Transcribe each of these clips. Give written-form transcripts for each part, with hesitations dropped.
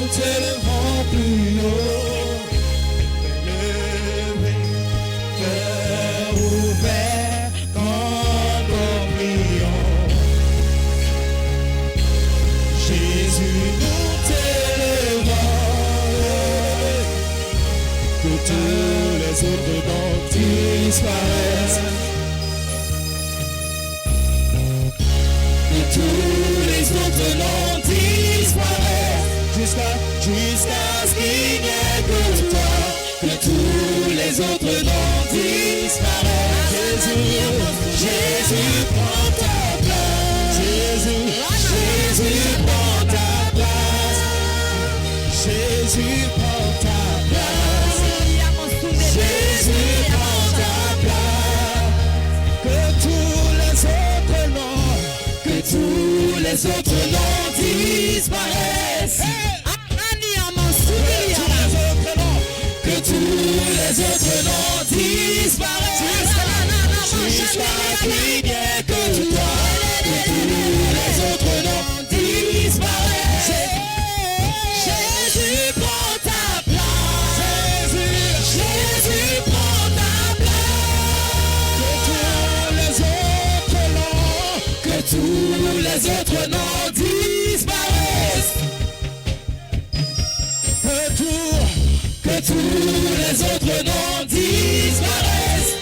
nous t'élevons plus haut. Élevé, cœur ouvert, quand nous prions. Jésus, nous t'élevons. Que tous les autres noms disparaissent. Que tous les autres noms disparaissent. Jusqu'à ce qu'il n'y ait que toi. Que tous les autres noms disparaissent. Jésus, prends ta place. Jésus, prends ta place. Jésus, prends ta place. Jésus, prends ta place. Que tous les autres noms disparaissent. Que tous les autres noms disparaissent. Jusqu'à qu'il n'y ait que toi. Que tous les autres noms disparaissent. Jésus, prends ta place. Jésus, prends ta place. Que tous les autres noms disparaissent. Que tous les autres noms disparaissent.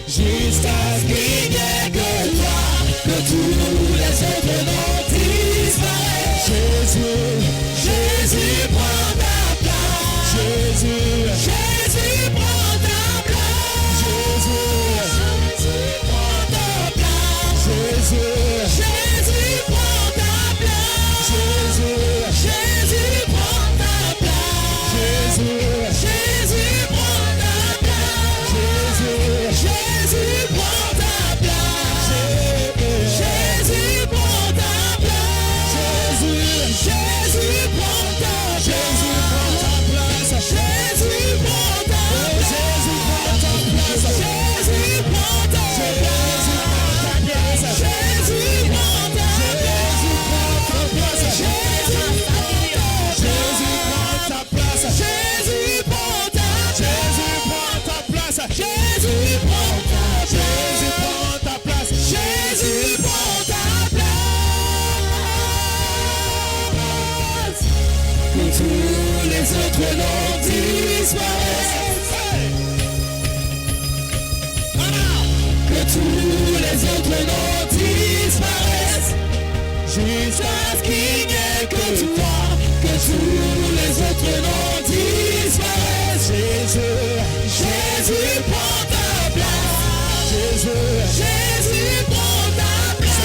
Jusqu'à ce qu'il n'y ait que toi. Que tous les autres noms disparaissent. Jésus, prends ta place. Jésus, prends ta place. Jésus, prends ta place. Jésus, prends ta place. Jésus, prends ta place. Jésus, prends ta place. Jésus, prends ta place. Jésus, prends ta place. Jésus, prends ta place. Jésus, prends ta place. Jésus, prends ta place. Jésus, prends ta place. Jésus, prends ta place. Jésus, prends ta place. Jésus, prends ta place. Jésus, prends ta place. Que tous les autres noms disparaissent. Que tous les autres noms disparaissent. Jusqu'à ce qu'il n'y ait que toi. Que tous les autres noms disparaissent. Jésus, prends ta place. Jésus, prends ta place.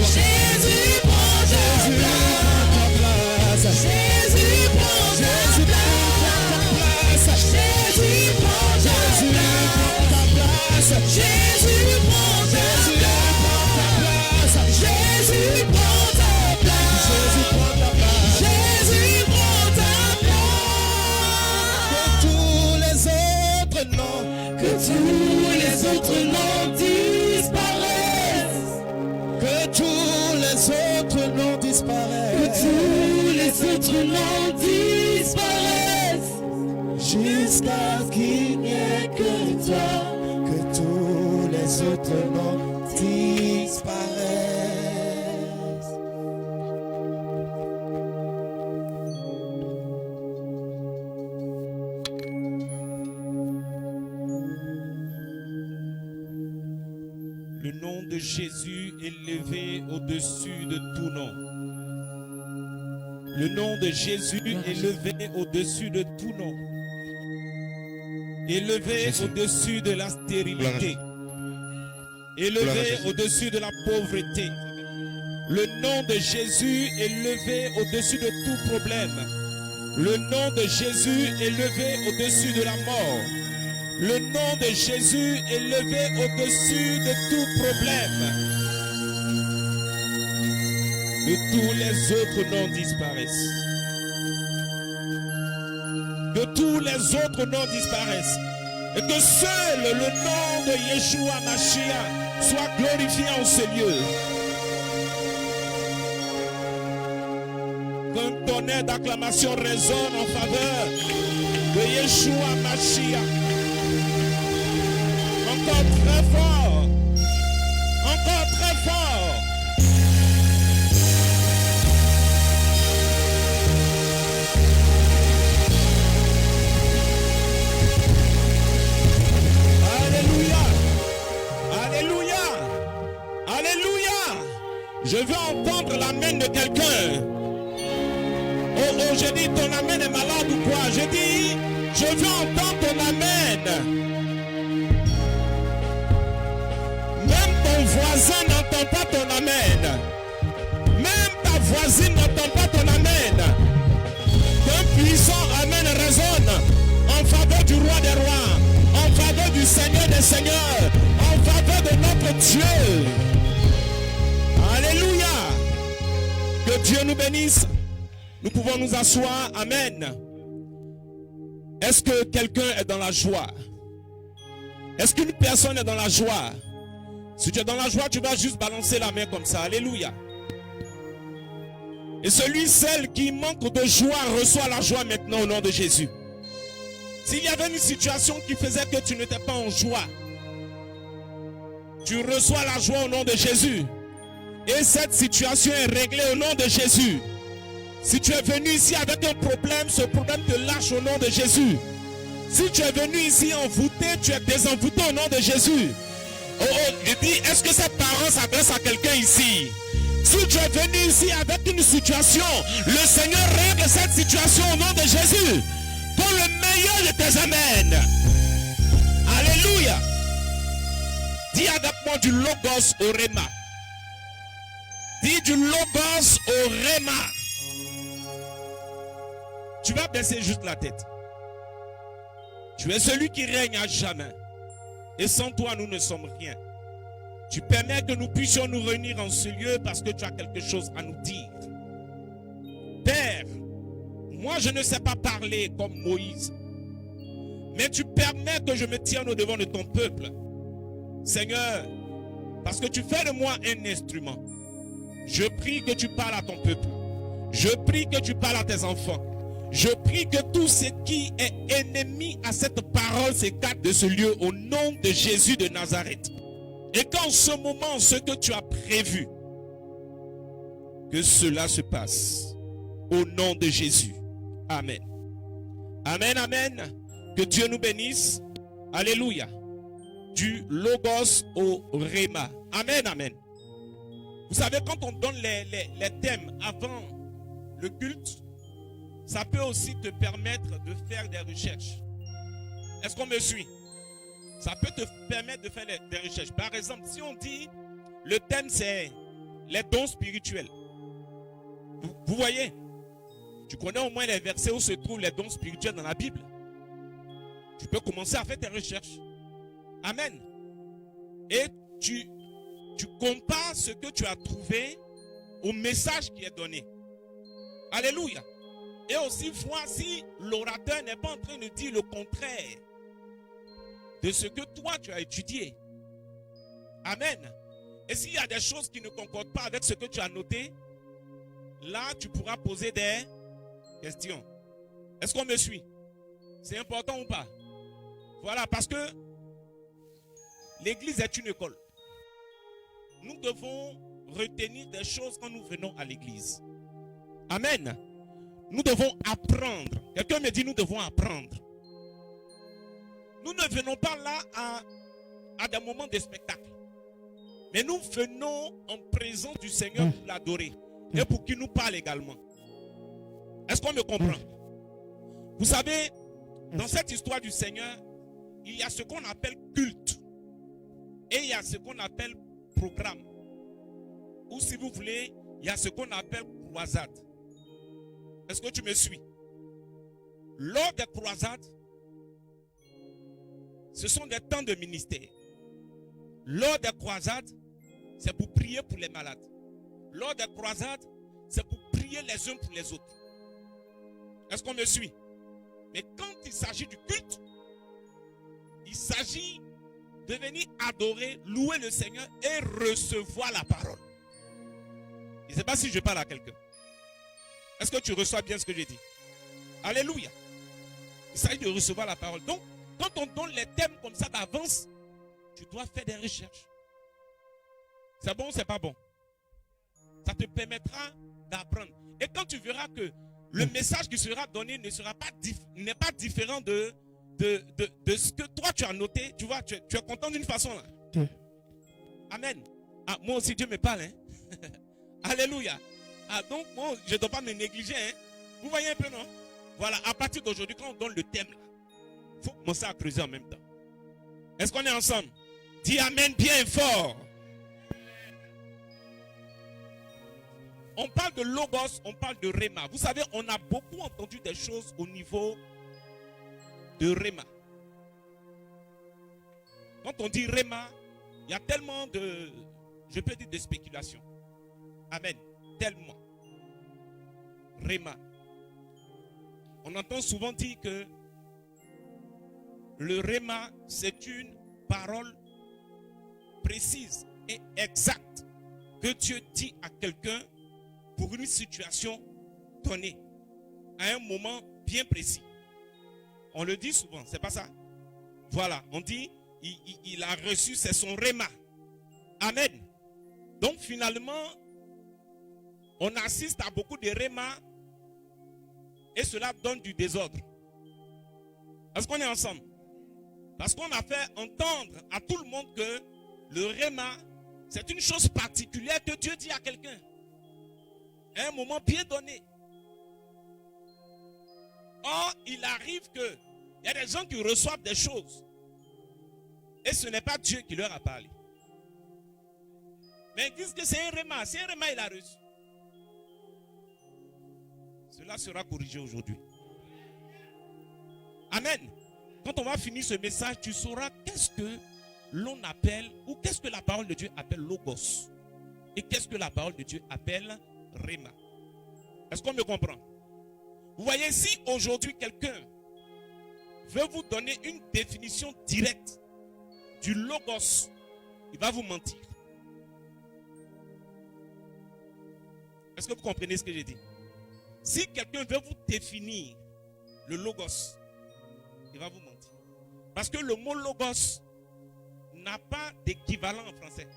Jésus, prends ta place. Jésus, prends ta place. Jésus, prends ta place. Jésus, prends ta place. Jésus, prends ta place. Jésus, prends ta place. Que tous les autres noms disparaissent. Que tous les autres noms disparaissent. Que tous les autres noms disparaissent. Jusqu'à ce qu'il n'y ait que toi. Que tous les autres noms disparaissent. Le nom de Jésus est élevé au-dessus de tout nom. Le nom de Jésus est élevé au-dessus de tout nom. Élevé au-dessus de la stérilité. Élevé au-dessus de la pauvreté. Le nom de Jésus est élevé au-dessus de tout problème. Le nom de Jésus est élevé au-dessus de la mort. Le nom de Jésus est élevé au-dessus de tout problème. Que tous les autres noms disparaissent. Que tous les autres noms disparaissent. Et que seul le nom de Yeshua Mashiach soit glorifié en ce lieu. Que ton tonnerre d'acclamation résonne en faveur de Yeshua Mashiach. Encore très fort. Encore très fort. Alléluia. Alléluia. Alléluia. Je veux entendre l'amen de quelqu'un. Oh, je dis ton amen est malade ou quoi? Je dis, je veux entendre ton amen. Même ton voisin n'entend pas ton amen. Même ta voisine n'entend pas ton amen. Qu'un puissant amen résonne en faveur du roi des rois, en faveur du Seigneur des seigneurs, en faveur de notre Dieu. Alléluia. Que Dieu nous bénisse. Nous pouvons nous asseoir. Amen. Est-ce que quelqu'un est dans la joie? Est-ce qu'une personne est dans la joie? Si tu es dans la joie, tu vas juste balancer la main comme ça. Alléluia. Et celle qui manque de joie reçoit la joie maintenant au nom de Jésus. S'il y avait une situation qui faisait que tu n'étais pas en joie, tu reçois la joie au nom de Jésus. Et cette situation est réglée au nom de Jésus. Si tu es venu ici avec un problème, ce problème te lâche au nom de Jésus. Si tu es venu ici envoûté, tu es désenvoûté au nom de Jésus. Oh, je dis, est-ce que cette parole s'adresse à quelqu'un ici? Si tu es venu ici avec une situation, le Seigneur règle cette situation au nom de Jésus. Pour le meilleur de tes amens. Alléluia. Dis avec moi du logos au réma. Dis du logos au réma. Tu vas baisser juste la tête. Tu es celui qui règne à jamais. Et sans toi, nous ne sommes rien. Tu permets que nous puissions nous réunir en ce lieu parce que tu as quelque chose à nous dire. Père, moi je ne sais pas parler comme Moïse. Mais tu permets que je me tienne au devant de ton peuple. Seigneur, parce que tu fais de moi un instrument. Je prie que tu parles à ton peuple. Je prie que tu parles à tes enfants. Je prie que tout ce qui est ennemi à cette parole s'écarte de ce lieu au nom de Jésus de Nazareth. Et qu'en ce moment, ce que tu as prévu, que cela se passe au nom de Jésus. Amen. Amen, amen. Que Dieu nous bénisse. Alléluia. Du logos au réma. Amen, amen. Vous savez, quand on donne les thèmes avant le culte, ça peut aussi te permettre de faire des recherches. Est-ce qu'on me suit? Ça peut te permettre de faire des recherches. Par exemple, si on dit, le thème c'est les dons spirituels. Vous voyez? Tu connais au moins les versets où se trouvent les dons spirituels dans la Bible. Tu peux commencer à faire tes recherches. Amen. Et tu compares ce que tu as trouvé au message qui est donné. Alléluia. Et aussi voir si l'orateur n'est pas en train de dire le contraire de ce que toi tu as étudié. Amen. Et s'il y a des choses qui ne concordent pas avec ce que tu as noté, là tu pourras poser des questions. Est-ce qu'on me suit? C'est important ou pas? Voilà, parce que l'église est une école. Nous devons retenir des choses quand nous venons à l'église. Amen. Nous devons apprendre. Quelqu'un me dit nous devons apprendre. Nous ne venons pas là à des moments de spectacle. Mais nous venons en présence du Seigneur pour l'adorer. Et pour qu'il nous parle également. Est-ce qu'on me comprend? Vous savez, dans cette histoire du Seigneur, il y a ce qu'on appelle culte. Et il y a ce qu'on appelle programme. Ou si vous voulez, il y a ce qu'on appelle croisade. Est-ce que tu me suis? Lors des croisades, ce sont des temps de ministère. Lors des croisades, c'est pour prier pour les malades. Lors des croisades, c'est pour prier les uns pour les autres. Est-ce qu'on me suit? Mais quand il s'agit du culte, il s'agit de venir adorer, louer le Seigneur et recevoir la parole. Je ne sais pas si je parle à quelqu'un. Est-ce que tu reçois bien ce que j'ai dit? Alléluia. Il s'agit de recevoir la parole. Donc, quand on donne les thèmes comme ça d'avance, tu dois faire des recherches. C'est bon ou c'est pas bon? Ça te permettra d'apprendre. Et quand tu verras que le message qui sera donné n'est pas différent de ce que toi tu as noté, tu vois, tu es content d'une façon là. Amen. Ah, moi aussi Dieu me parle. Hein? Alléluia. Ah, donc moi je ne dois pas me négliger. Hein? Vous voyez un peu, non? Voilà, à partir d'aujourd'hui, quand on donne le thème là, il faut commencer à creuser en même temps. Est-ce qu'on est ensemble? Dis amen bien fort. On parle de logos, on parle de réma. Vous savez, on a beaucoup entendu des choses au niveau de réma. Quand on dit réma, il y a tellement de, je peux dire, de spéculation. Amen. Tellement. Réma. On entend souvent dire que le réma, c'est une parole précise et exacte que Dieu dit à quelqu'un pour une situation donnée, à un moment bien précis. On le dit souvent, c'est pas ça? Voilà, on dit, il a reçu, c'est son réma. Amen. Donc finalement, on assiste à beaucoup de réma et cela donne du désordre. Est-ce qu'on est ensemble? Parce qu'on a fait entendre à tout le monde que le réma, c'est une chose particulière que Dieu dit à quelqu'un. À un moment bien donné. Or, il arrive que il y a des gens qui reçoivent des choses. Et ce n'est pas Dieu qui leur a parlé. Mais ils disent que c'est un réma. C'est un réma, il a reçu. Cela sera corrigé aujourd'hui. Amen. Quand on va finir ce message, tu sauras qu'est-ce que l'on appelle, ou qu'est-ce que la parole de Dieu appelle logos. Et qu'est-ce que la parole de Dieu appelle réma. Est-ce qu'on me comprend? Vous voyez, si aujourd'hui quelqu'un veut vous donner une définition directe du logos, il va vous mentir. Est-ce que vous comprenez ce que j'ai dit? Si quelqu'un veut vous définir le logos, il va vous mentir. Parce que le mot logos n'a pas d'équivalent en français.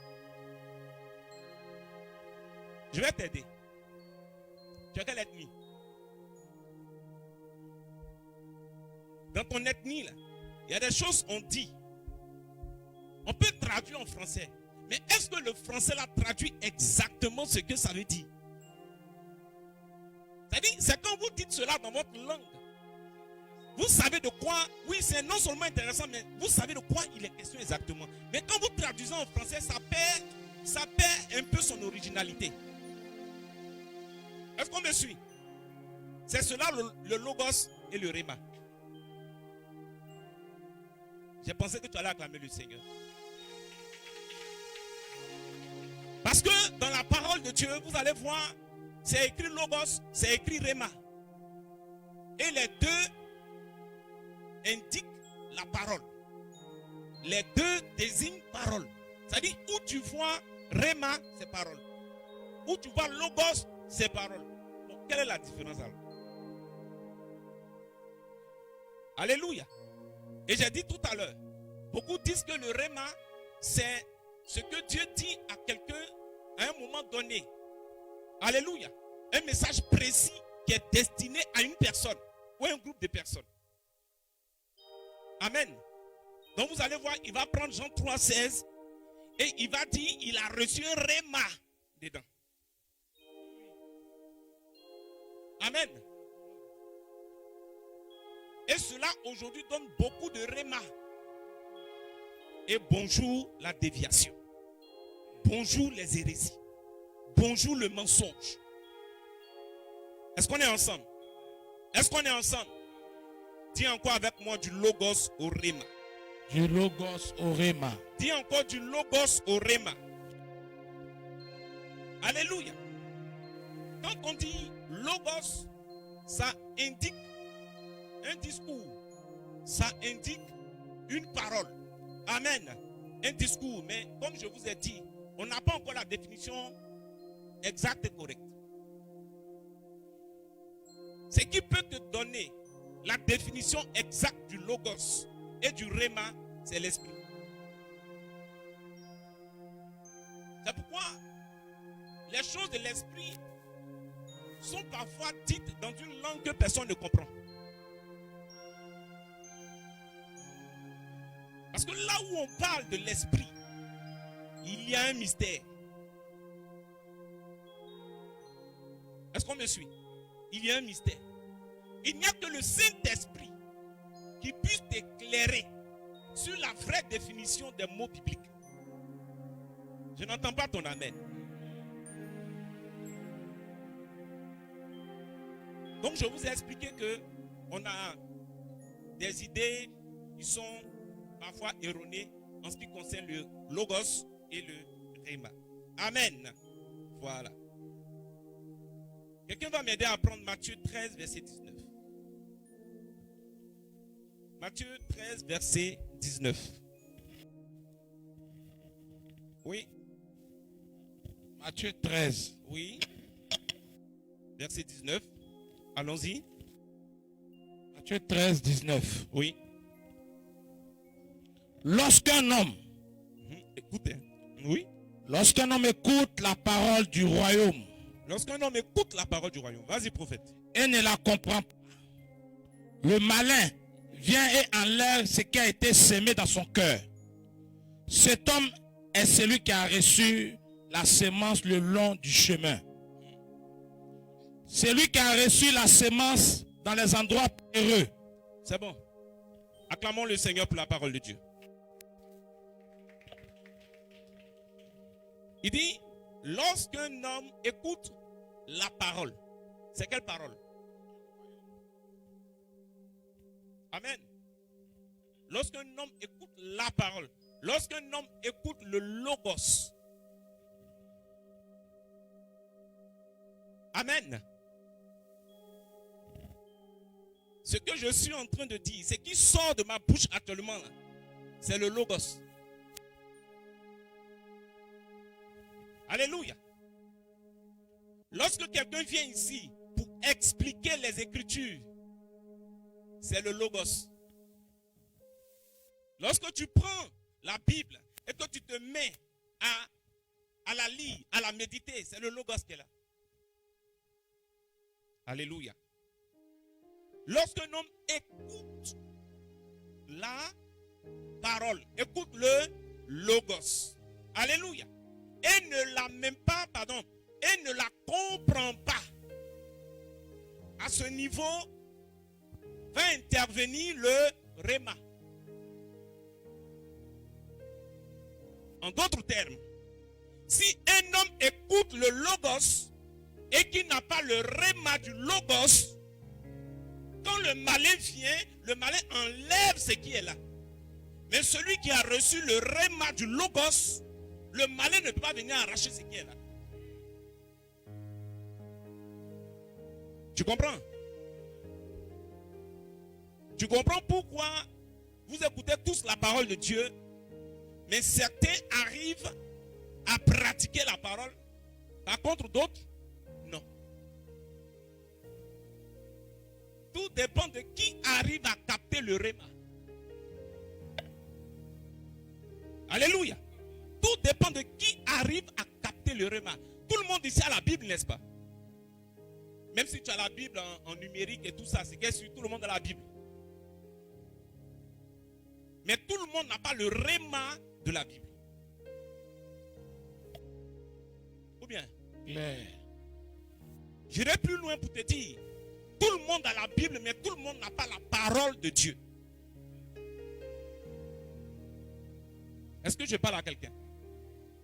Je vais t'aider. Tu as quelle ethnie? Dans ton ethnie, là, il y a des choses qu'on dit. On peut traduire en français. Mais est-ce que le français là traduit exactement ce que ça veut dire? C'est-à-dire, c'est quand vous dites cela dans votre langue. Vous savez de quoi, oui, c'est non seulement intéressant, mais vous savez de quoi il est question exactement. Mais quand vous traduisez en français, ça perd un peu son originalité. Est-ce qu'on me suit? C'est cela le logos et le réma. J'ai pensé que tu allais acclamer le Seigneur. Parce que dans la parole de Dieu, vous allez voir, c'est écrit logos, c'est écrit réma. Et les deux indiquent la parole. Les deux désignent parole. C'est-à-dire, où tu vois réma, c'est parole. Où tu vois logos, c'est parole. Donc, quelle est la différence alors? Alléluia. Et j'ai dit tout à l'heure, beaucoup disent que le réma, c'est ce que Dieu dit à quelqu'un à un moment donné. Alléluia. Un message précis qui est destiné à une personne ou à un groupe de personnes. Amen. Donc vous allez voir, il va prendre Jean 3,16 et il va dire, il a reçu un réma dedans. Amen. Et cela aujourd'hui donne beaucoup de réma. Et bonjour la déviation. Bonjour les hérésies. Bonjour le mensonge. Est-ce qu'on est ensemble? Est-ce qu'on est ensemble? Dis encore avec moi du logos au réma. Du logos au réma. Dis encore du logos au réma. Alléluia. Quand on dit logos, ça indique un discours. Ça indique une parole. Amen. Un discours. Mais comme je vous ai dit, on n'a pas encore la définition exacte et correcte. Ce qui peut te donner la définition exacte du logos et du rhéma, c'est l'esprit. C'est pourquoi les choses de l'esprit sont parfois dites dans une langue que personne ne comprend. Parce que là où on parle de l'esprit, il y a un mystère. Est-ce qu'on me suit? Il y a un mystère. Il n'y a que le Saint-Esprit qui puisse t'éclairer sur la vraie définition des mots bibliques. Je n'entends pas ton amen. Donc je vous ai expliqué que on a des idées qui sont parfois erronées en ce qui concerne le logos et le rhéma. Amen. Voilà. Quelqu'un va m'aider à prendre Matthieu 13, verset 19. Matthieu 13, verset 19. Oui. Matthieu 13. Oui. Verset 19. Allons-y. Matthieu 13, 19. Oui. Lorsqu'un homme, Écoutez. Oui. lorsqu'un homme écoute la parole du royaume Lorsqu'un homme écoute la parole du royaume, vas-y prophète. et ne la comprend pas, le malin vient et enlève ce qui a été semé dans son cœur. Cet homme est celui qui a reçu la semence le long du chemin. Celui qui a reçu la semence dans les endroits heureux. C'est bon. Acclamons le Seigneur pour la parole de Dieu. Il dit, lorsqu'un homme écoute la parole, c'est quelle parole? Amen. Lorsqu'un homme écoute la parole, lorsqu'un homme écoute le logos, amen. Ce que je suis en train de dire, ce qui sort de ma bouche actuellement, c'est le logos. Alléluia. Lorsque quelqu'un vient ici pour expliquer les Écritures, c'est le logos. Lorsque tu prends la Bible et que tu te mets à la lire, à la méditer, c'est le logos qui est là. Alléluia. Lorsqu'un homme écoute la parole, écoute le logos, alléluia, et ne la même pas, pardon, et ne la comprend pas, à ce niveau va intervenir le rhéma. En d'autres termes, si un homme écoute le logos et qu'il n'a pas le rhéma du logos, quand le malin vient, le malin enlève ce qui est là. Mais celui qui a reçu le rhéma du logos, le malin ne peut pas venir arracher ce qui est là. Tu comprends? Tu comprends pourquoi vous écoutez tous la parole de Dieu, mais certains arrivent à pratiquer la parole, par contre d'autres, non. Tout dépend de qui arrive à capter le rhéma. Alléluia. Tout dépend de qui arrive à capter le rhéma. Tout le monde ici a la Bible, n'est-ce pas? Même si tu as la Bible en numérique et tout ça, c'est que tout le monde a la Bible. Mais tout le monde n'a pas le rhéma de la Bible. Ou bien? J'irai plus loin pour te dire, tout le monde a la Bible, mais tout le monde n'a pas la parole de Dieu. Est-ce que je parle à quelqu'un?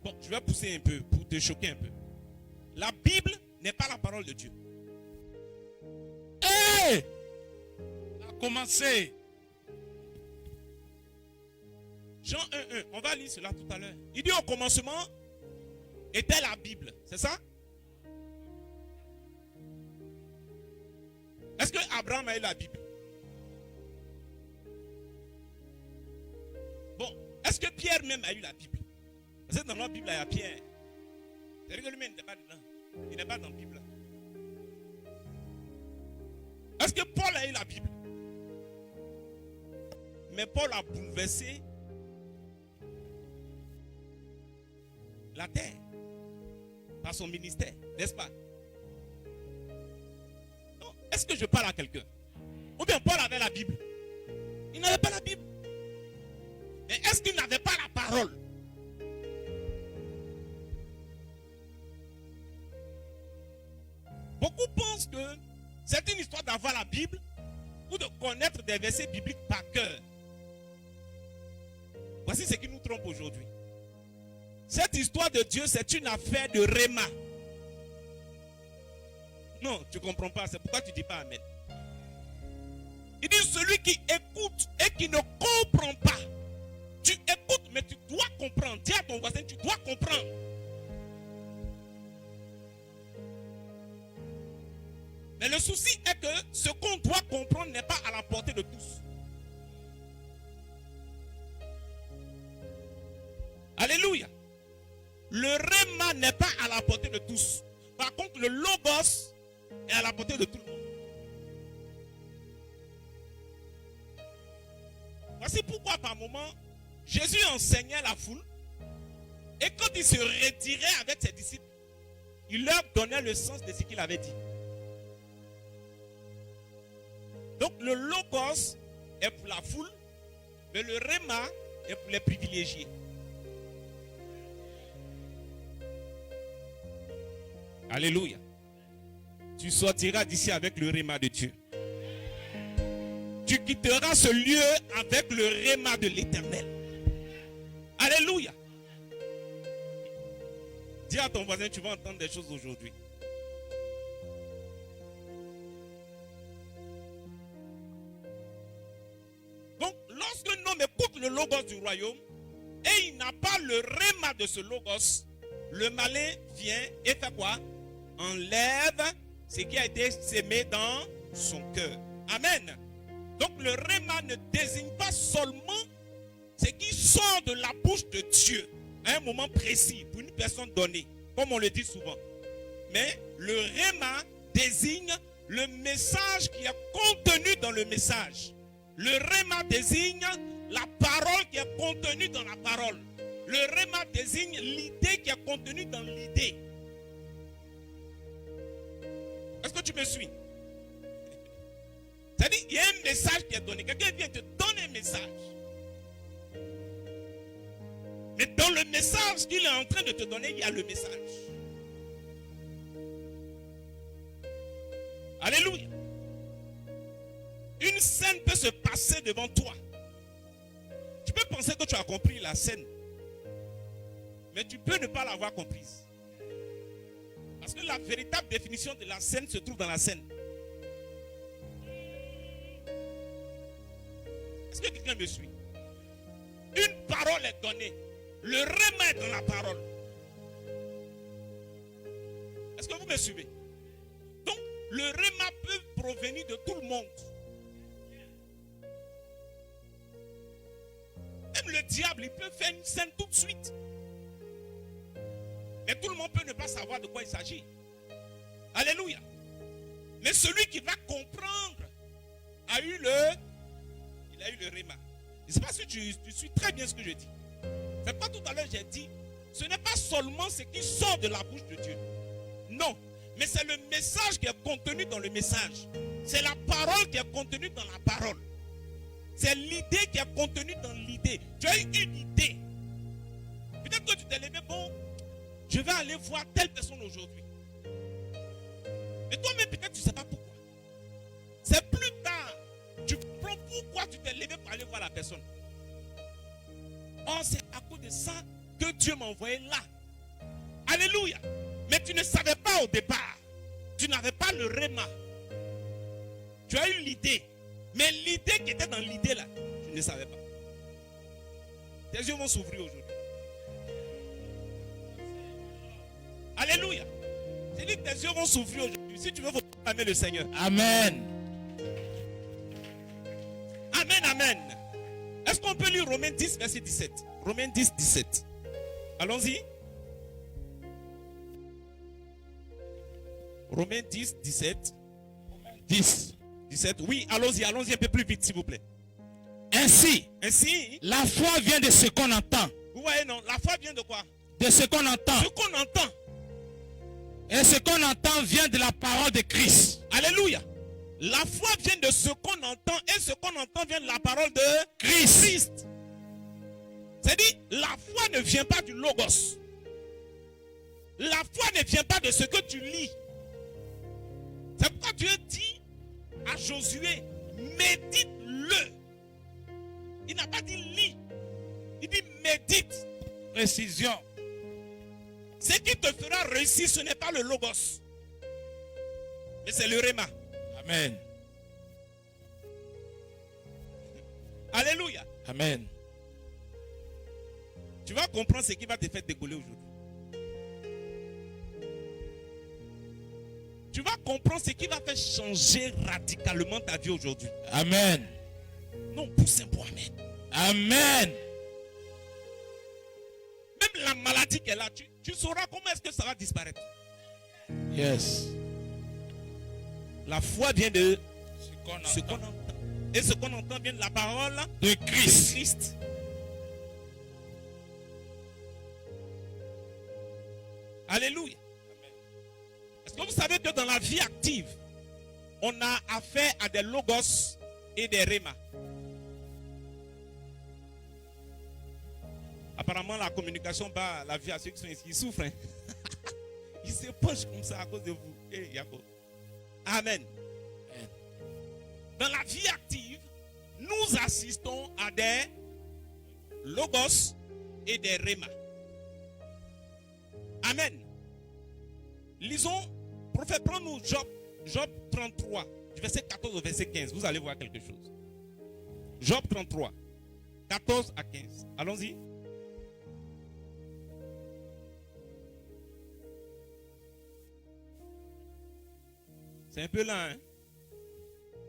Bon, je vais pousser un peu pour te choquer un peu. La Bible n'est pas la parole de Dieu. Hey! Ça a commencé. Jean 1:1, on va lire cela tout à l'heure. Il dit au commencement était la Bible, c'est ça? Est-ce que Abraham a eu la Bible? Bon, est-ce que Pierre même a eu la Bible? Parce que dans la Bible, il y a Pierre. C'est-à-dire que lui-même n'était pas dedans. Il n'est pas dans la Bible. que Paul a eu la Bible. Mais Paul a bouleversé la terre par son ministère, n'est-ce pas? Est-ce que je parle à quelqu'un? Ou bien Paul avait la Bible? Il n'avait pas la Bible. Mais est-ce qu'il n'avait pas la parole? Beaucoup pensent que c'est une histoire d'avoir la Bible ou de connaître des versets bibliques par cœur. Voici ce qui nous trompe aujourd'hui. Cette histoire de Dieu, c'est une affaire de réma. Non, tu ne comprends pas. C'est pourquoi tu ne dis pas Amen. Il dit celui qui écoute et qui ne comprend pas. Tu écoutes, mais tu dois comprendre. Dis à ton voisin, tu dois comprendre. Mais le souci est que ce qu'on doit comprendre n'est pas à la portée de tous. Alléluia. Le réma n'est pas à la portée de tous. Par contre, le logos est à la portée de tout le monde. Voici pourquoi par moment, Jésus enseignait la foule. Et quand il se retirait avec ses disciples, il leur donnait le sens de ce qu'il avait dit. Donc le logos est pour la foule, mais le réma est pour les privilégiés. Alléluia. Tu sortiras d'ici avec le réma de Dieu. Tu quitteras ce lieu avec le réma de l'Éternel. Alléluia. Dis à ton voisin, tu vas entendre des choses aujourd'hui. Donc, lorsque l'homme écoute le logos du royaume et il n'a pas le réma de ce logos, le malin vient et fait quoi? Enlève ce qui a été sémé dans son cœur. Amen. Donc le réma ne désigne pas seulement ce qui sort de la bouche de Dieu à un moment précis pour une personne donnée, comme on le dit souvent. Mais le réma désigne le message qui est contenu dans le message. Le réma désigne la parole qui est contenue dans la parole. Le réma désigne l'idée qui est contenue dans l'idée. Est-ce que tu me suis? C'est-à-dire, il y a un message qui est donné. Quelqu'un vient te donner un message. Mais dans le message qu'il est en train de te donner, il y a le message. Alléluia. Une scène peut se passer devant toi. Tu peux penser que tu as compris la scène. Mais tu peux ne pas l'avoir comprise. Parce que la véritable définition de la scène se trouve dans la scène. Est-ce que quelqu'un me suit? Une parole est donnée. Le réma est dans la parole. Est-ce que vous me suivez? Donc, le réma peut provenir de tout le monde. Même le diable, il peut faire une scène tout de suite. Mais tout le monde peut ne pas savoir de quoi il s'agit. Alléluia. Mais celui qui va comprendre a eu le réma. Je ne sais pas si tu suis très bien ce que je dis. C'est pas tout à l'heure j'ai dit, ce n'est pas seulement ce qui sort de la bouche de Dieu. Non, mais c'est le message qui est contenu dans le message. C'est la parole qui est contenue dans la parole. C'est l'idée qui est contenue dans l'idée. Tu as eu une idée. Peut-être que tu t'es levé, bon, je vais aller voir telle personne aujourd'hui. Mais toi-même, peut-être tu ne sais pas pourquoi. C'est plus tard. Tu comprends pourquoi tu t'es levé pour aller voir la personne. Oh, c'est à cause de ça que Dieu m'a envoyé là. Alléluia. Mais tu ne savais pas au départ. Tu n'avais pas le réma. Tu as eu l'idée. Mais l'idée qui était dans l'idée là, tu ne savais pas. Tes yeux vont s'ouvrir aujourd'hui. Alléluia. C'est dit que tes yeux vont s'ouvrir aujourd'hui. Si tu veux, vous acclamer le Seigneur. Amen. Amen, amen. Est-ce qu'on peut lire Romains 10, verset 17? Romains 10, 17. Allons-y. Romains 10, 17. 10. 17. Oui, allons-y un peu plus vite, s'il vous plaît. Ainsi, la foi vient de ce qu'on entend. Vous voyez, non? La foi vient de quoi? De ce qu'on entend. Ce qu'on entend. Et ce qu'on entend vient de la parole de Christ. Alléluia. La foi vient de ce qu'on entend et ce qu'on entend vient de la parole de Christ. C'est-à-dire, la foi ne vient pas du logos. La foi ne vient pas de ce que tu lis. C'est pourquoi Dieu dit à Josué, médite-le. Il n'a pas dit lis. Il dit médite. Précision. Ce qui te fera réussir, ce n'est pas le logos, mais c'est le réma. Amen. Alléluia. Amen. Tu vas comprendre ce qui va te faire décoller aujourd'hui. Tu vas comprendre ce qui va faire changer radicalement ta vie aujourd'hui. Amen. Non, pousse un peu, amen. Amen. Même la maladie qu'elle a, tu sauras comment est-ce que ça va disparaître. Yes. La foi vient de ce qu'on entend. Et ce qu'on entend vient de la parole de Christ. Alléluia. Est-ce que vous savez que dans la vie active, on a affaire à des logos et des rémas? Apparemment, la communication bat la vie à ceux qui sont ici. Ils souffrent. Hein? Ils se penchent comme ça à cause de vous. Hey, Jacob. Amen. Dans la vie active, nous assistons à des logos et des rémas. Amen. Lisons, prophète, prends-nous Job 33, du verset 14 au verset 15. Vous allez voir quelque chose. Job 33, 14 à 15. Allons-y. C'est un peu là, hein?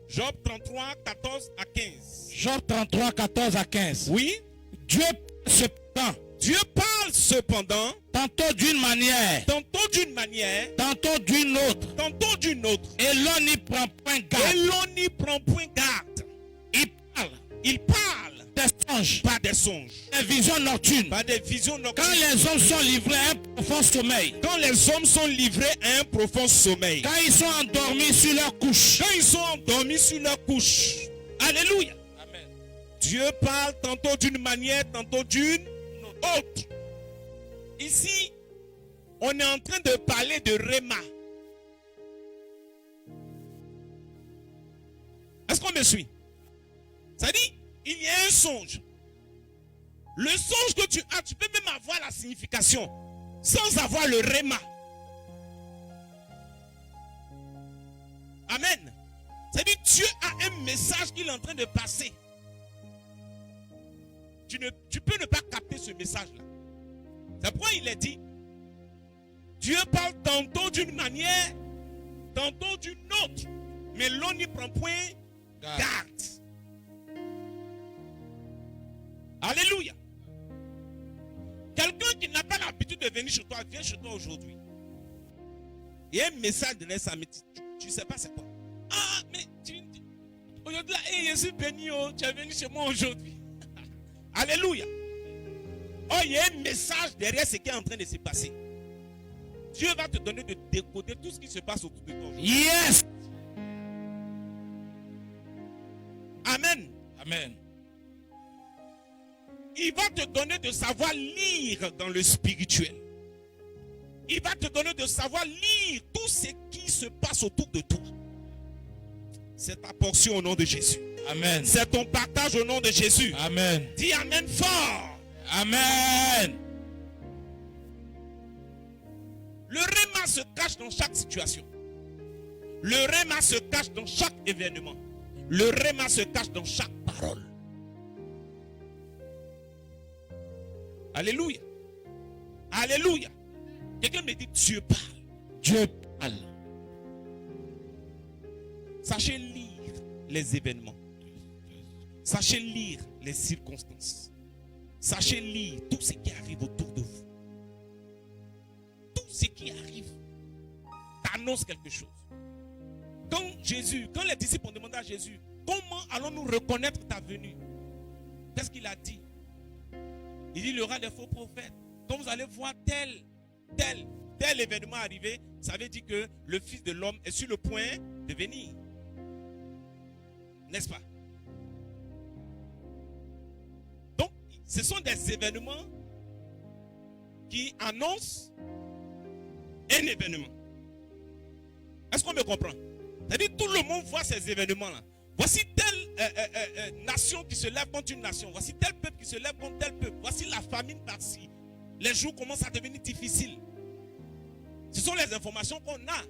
Job 33, 14 à 15. Job 33, 14 à 15. Oui. Dieu parle cependant, tantôt d'une manière, tantôt d'une autre, et l'on n'y prend point garde. Il parle des songes, pas des songes, des visions nocturnes, Quand les hommes sont livrés à un profond sommeil, quand ils sont endormis sur leur couche, Alléluia. Amen. Dieu parle tantôt d'une manière, tantôt d'une autre. Ici, on est en train de parler de réma. Est-ce qu'on me suit? C'est-à-dire, il y a un songe. Le songe que tu as, tu peux même avoir la signification sans avoir le réma. Amen. C'est-à-dire, Dieu a un message qu'il est en train de passer. Tu peux ne pas capter ce message-là. C'est pourquoi il est dit, Dieu parle tantôt d'une manière, tantôt d'une autre, mais l'on n'y prend point garde. Alléluia. Quelqu'un qui n'a pas l'habitude de venir chez toi, vient chez toi aujourd'hui. Il y a un message de l'air, mais tu ne sais pas c'est quoi. Ah, mais aujourd'hui, hey, je suis béni, oh, tu es venu chez moi aujourd'hui. Alléluia. Oh, il y a un message derrière ce qui est en train de se passer. Dieu va te donner de décoder tout ce qui se passe autour de toi aujourd'hui. Yes. Amen. Amen. Il va te donner de savoir lire dans le spirituel. Il va te donner de savoir lire tout ce qui se passe autour de toi. C'est ta portion au nom de Jésus. Amen. C'est ton partage au nom de Jésus. Amen. Dis amen fort. Amen. Le réma se cache dans chaque situation. Le réma se cache dans chaque événement. Le réma se cache dans chaque parole. Alléluia. Alléluia. Quelqu'un me dit Dieu parle. Dieu parle. Sachez lire les événements. Sachez lire les circonstances. Sachez lire tout ce qui arrive autour de vous. Tout ce qui arrive t'annonce quelque chose. quand les disciples ont demandé à Jésus, comment allons-nous reconnaître ta venue? Qu'est-ce qu'il a dit? Il dit, il y aura des faux prophètes. Quand vous allez voir tel événement arriver, ça veut dire que le Fils de l'homme est sur le point de venir. N'est-ce pas? Donc, ce sont des événements qui annoncent un événement. Est-ce qu'on me comprend? C'est-à-dire tout le monde voit ces événements-là. Voici telle nation qui se lève contre une nation. Voici tel peuple qui se lève contre tel peuple. Voici la famine par-ci. Les jours commencent à devenir difficiles. Ce sont les informations qu'on a.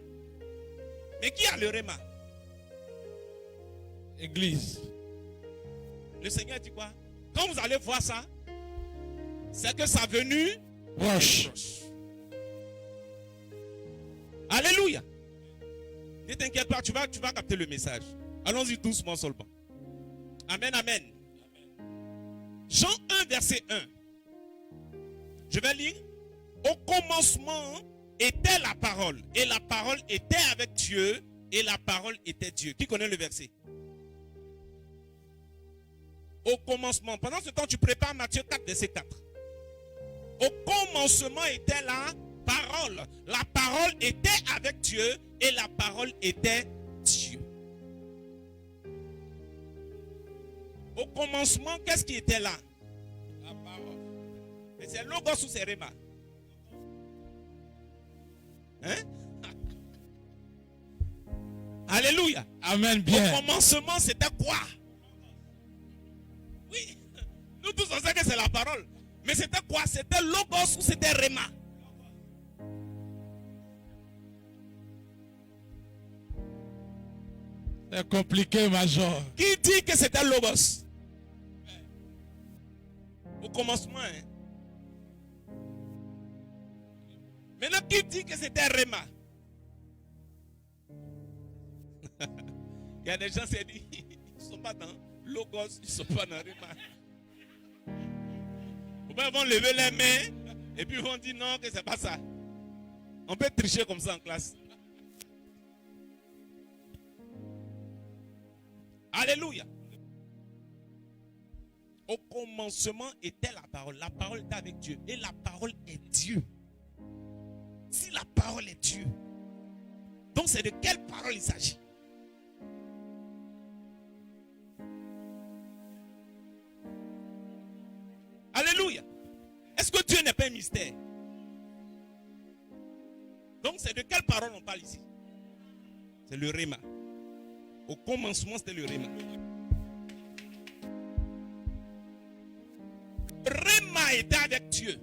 Mais qui a le réma? Église. Le Seigneur dit quoi? Quand vous allez voir ça, c'est que sa venue Proche. Alléluia. Ne t'inquiète pas, tu vas capter le message. Allons-y doucement seulement. Amen, amen. Jean 1, verset 1. Je vais lire. Au commencement était la parole. Et la parole était avec Dieu. Et la parole était Dieu. Qui connaît le verset? Au commencement. Pendant ce temps, tu prépares Matthieu 4, verset 4. Au commencement était la parole. La parole était avec Dieu. Et la parole était Dieu. Au commencement, qu'est-ce qui était là? La parole. Et c'est Logos ou c'est Réma? Hein? Alléluia. Amen, bien. Au commencement, c'était quoi? Oui, nous tous on sait que c'est la parole. Mais c'était quoi? C'était Logos ou c'était Réma? C'est compliqué, Major. Qui dit que c'était Logos? Au commencement, hein? Maintenant, qui dit que c'était Réma? Il y a des gens qui disent, ils ne sont pas dans Logos, ils ne sont pas dans Réma. Ils vont lever les mains et puis ils vont dire non, que ce n'est pas ça. On peut tricher comme ça en classe. Alléluia. Au commencement était la parole. La parole était avec Dieu. Et la parole est Dieu. Si la parole est Dieu, donc c'est de quelle parole il s'agit? Alléluia. Est-ce que Dieu n'est pas un mystère? Donc c'est de quelle parole on parle ici? C'est le Réma. Au commencement, c'était le Réma. Réma était avec Dieu,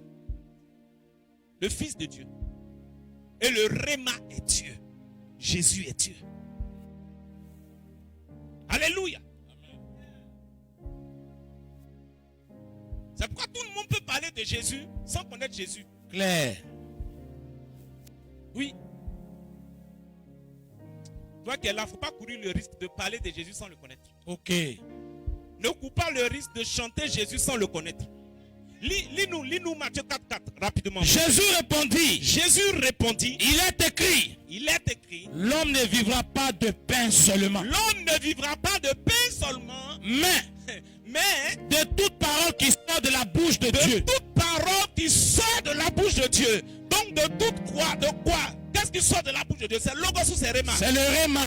le Fils de Dieu. Et le Réma est Dieu. Jésus est Dieu. Alléluia. C'est pourquoi tout le monde peut parler de Jésus sans connaître Jésus. Claire. Oui. Toi qui es là, il ne faut pas courir le risque de parler de Jésus sans le connaître. Ok. Ne cours pas le risque de chanter Jésus sans le connaître. Lis-nous Matthieu 4, rapidement. Jésus répondit. Il est écrit. L'homme ne vivra pas de pain seulement. L'homme ne vivra pas de pain seulement. Mais de toute parole qui sort de la bouche de Dieu. De toute parole qui sort de la bouche de Dieu. Donc de toute quoi? De quoi? Qu'est-ce qui sort de la bouche de Dieu? C'est Logos ou c'est Réma? C'est le Réma.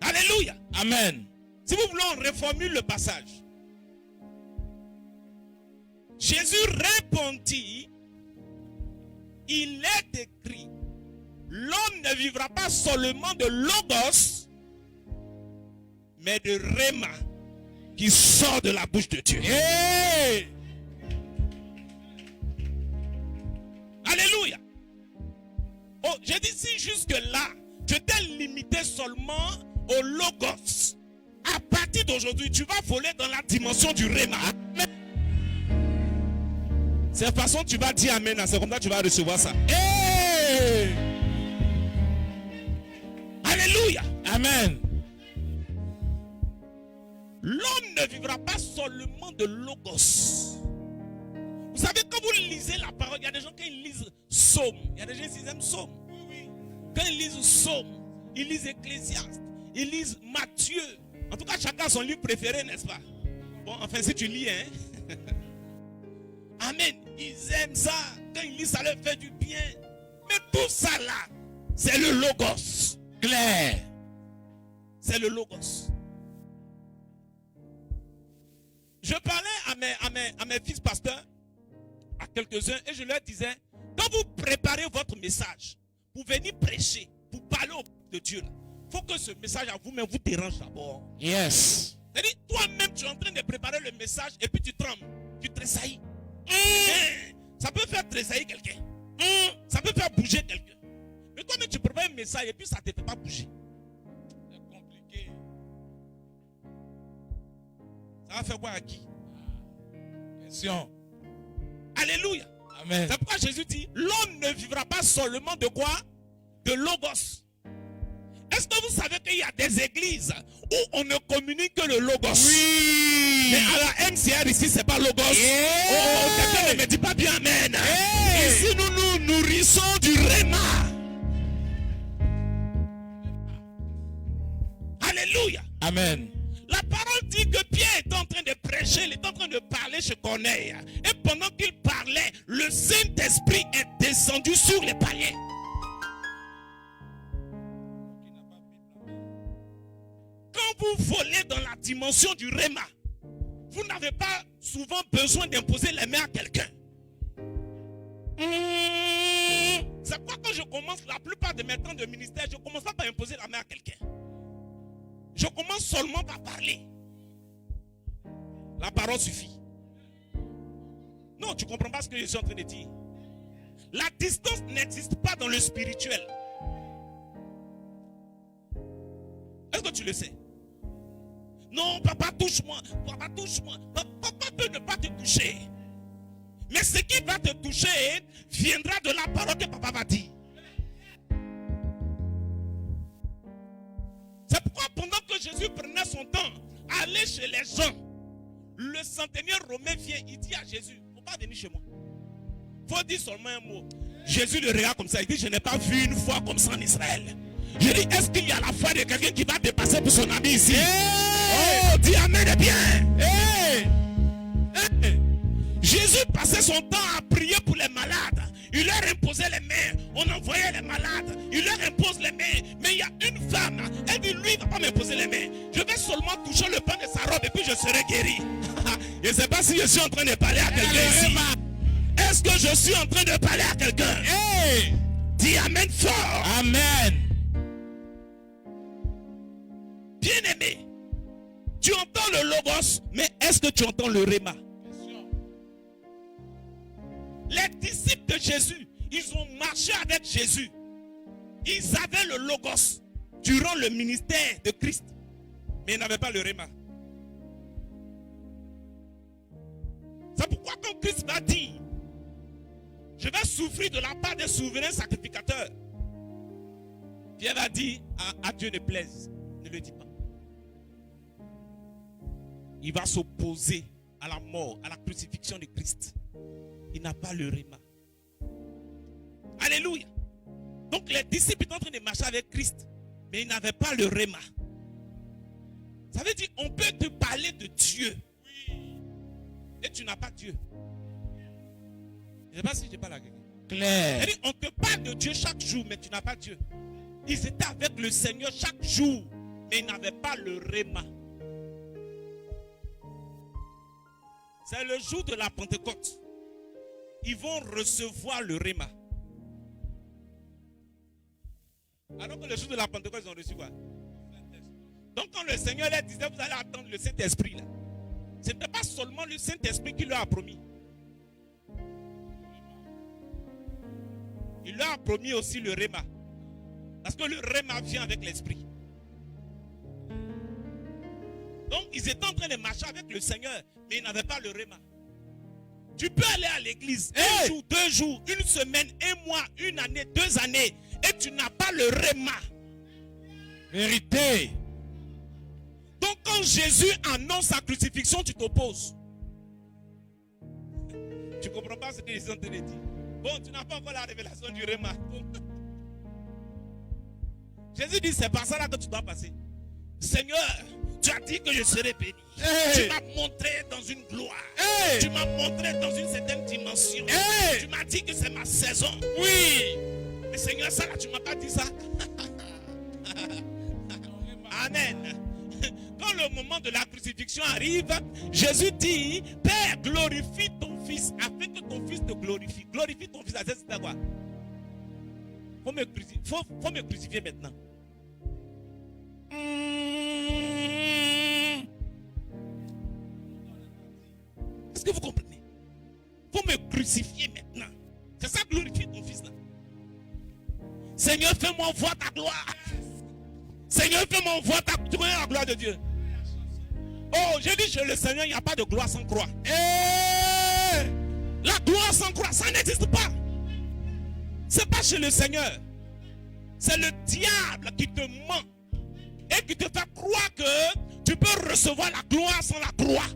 Alléluia. Amen. Si vous voulez, on reformule le passage. Jésus répondit, il est écrit, l'homme ne vivra pas seulement de Logos, mais de Réma qui sort de la bouche de Dieu. Hey! Alléluia. Oh, j'ai dit si jusque-là, tu t'es limité seulement au Logos. À partir d'aujourd'hui, tu vas voler dans la dimension du Réma. C'est la façon tu vas dire Amen. C'est comme ça que tu vas recevoir ça. Hey! Alléluia. Amen. L'homme ne vivra pas seulement de Logos. Vous savez, quand vous lisez la parole, il y a des gens qui lisent Psaume. Il y a des gens qui aiment Psaume. Quand ils lisent Psaume, ils lisent Ecclésiaste, ils lisent Matthieu. En tout cas, chacun a son livre préféré, n'est-ce pas? Bon, enfin, si tu lis, hein. Amen. Ils aiment ça. Quand ils lisent, ça leur fait du bien. Mais tout ça là, c'est le Logos. Clair. C'est le Logos. Je parlais à mes fils pasteurs, à quelques-uns, et je leur disais, quand vous préparez votre message, pour venir prêcher, pour parler au peuple de Dieu, il faut que ce message à vous-même vous dérange d'abord. Yes. C'est-à-dire, toi-même, tu es en train de préparer le message et puis tu trembles, tu tressaillis. Ça peut faire tressaillir quelqu'un. Ça peut faire bouger quelqu'un. Mais toi-même, tu prépares un message et puis ça ne te fait pas bouger. C'est compliqué. Ça va faire quoi à qui? Question. Alléluia. Amen. C'est pourquoi Jésus dit, l'homme ne vivra pas seulement de quoi? De Logos. Est-ce que vous savez qu'il y a des églises où on ne communique que le Logos? Oui. Mais à la MCR ici, c'est pas Logos. Yeah. Oh, quelqu'un ne me dit pas bien amen. Yeah. Ici, nous nous nourrissons du Réma. Alléluia. Amen. La parole dit que Pierre est en train de prêcher, il est en train de parler chez Corneille. Et pendant qu'il parlait, le Saint-Esprit est descendu sur les paliers. Quand vous volez dans la dimension du Réma, vous n'avez pas souvent besoin d'imposer les mains à quelqu'un. C'est pourquoi quand je commence la plupart de mes temps de ministère, je ne commence pas par imposer la main à quelqu'un. Je commence seulement par parler. La parole suffit. Non, tu ne comprends pas ce que je suis en train de dire. La distance n'existe pas dans le spirituel. Est-ce que tu le sais? Non, papa, touche-moi. Papa, touche-moi. Papa peut ne pas te toucher. Mais ce qui va te toucher viendra de la parole que papa va dire. C'est pourquoi pendant que Jésus prenait son temps à aller chez les gens, le centenier romain vient, il dit à Jésus, il ne faut pas venir chez moi. Il faut dire seulement un mot. Jésus le regarde comme ça, il dit, je n'ai pas vu une foi comme ça en Israël. Je dis, est-ce qu'il y a la foi de quelqu'un qui va dépasser pour son ami ici? Hey! Oh, dis amen et bien. Hey! Hey! Jésus passait son temps à prier pour les malades. Il leur imposait les mains. On envoyait les malades. Il leur impose les mains. Mais il y a une femme. Elle dit, lui, il ne va pas m'imposer les mains. Je vais seulement toucher le pan de sa robe et puis je serai guéri. Je ne sais pas si je suis en train de parler à quelqu'un ici. Est-ce que je suis en train de parler à quelqu'un? Hey! Dis amen fort. Amen. Bien-aimé, tu entends le Logos, mais est-ce que tu entends le Réma? Les disciples de Jésus, ils ont marché avec Jésus. Ils avaient le Logos durant le ministère de Christ, mais ils n'avaient pas le Réma. C'est pourquoi quand Christ va dire, je vais souffrir de la part des souverains sacrificateurs, Pierre va dire, à Dieu ne plaise, ne le dis pas. Il va s'opposer à la mort, à la crucifixion de Christ. Il n'a pas le Réma. Alléluia. Donc les disciples étaient en train de marcher avec Christ, mais ils n'avaient pas le Réma. Ça veut dire on peut te parler de Dieu, et tu n'as pas Dieu. Je ne sais pas si je parle à quelqu'un. Claire. C'est-à-dire on te parle de Dieu chaque jour, mais tu n'as pas Dieu. Ils étaient avec le Seigneur chaque jour, mais ils n'avaient pas le Réma. C'est le jour de la Pentecôte. Ils vont recevoir le Réma. Alors que le jour de la Pentecôte, ils ont reçu quoi? Donc quand le Seigneur leur disait, vous allez attendre le Saint-Esprit là. Ce n'était pas seulement le Saint-Esprit qui leur a promis. Il leur a promis aussi le Réma. Parce que le Réma vient avec l'Esprit. Donc ils étaient en train de marcher avec le Seigneur, mais ils n'avaient pas le Réma. Tu peux aller à l'église un jour, 2 jours, 1 semaine, 1 mois, 1 année, 2 années, et tu n'as pas le Réma. Vérité. Donc quand Jésus annonce sa crucifixion, tu t'opposes. tu ne comprends pas ce qu'ils sont en train de dire. Bon, tu n'as pas encore la révélation du Réma. Jésus dit, c'est par ça là que tu dois passer. Seigneur, tu as dit que je serai béni. Hey. Tu m'as montré dans une gloire. Hey. Tu m'as montré dans une certaine dimension. Hey. Tu m'as dit que c'est ma saison. Oui. Mais Seigneur, ça là, tu ne m'as pas dit ça. Amen. Quand le moment de la crucifixion arrive, Jésus dit, Père, glorifie ton Fils afin que ton Fils te glorifie. Glorifie ton Fils. C'est quoi? Faut me crucifier maintenant. Est-ce que vous comprenez? Faut me crucifier maintenant. C'est ça, glorifier ton Fils là. Seigneur, fais-moi voir ta gloire. Seigneur, fais-moi voir ta gloire. Tu connais la gloire de Dieu? Oh, j'ai dit chez le Seigneur, il n'y a pas de gloire sans croix. La gloire sans croix, ça n'existe pas. C'est pas chez le Seigneur. C'est le diable qui te ment et qui te fait croire que tu peux recevoir la gloire sans la croix.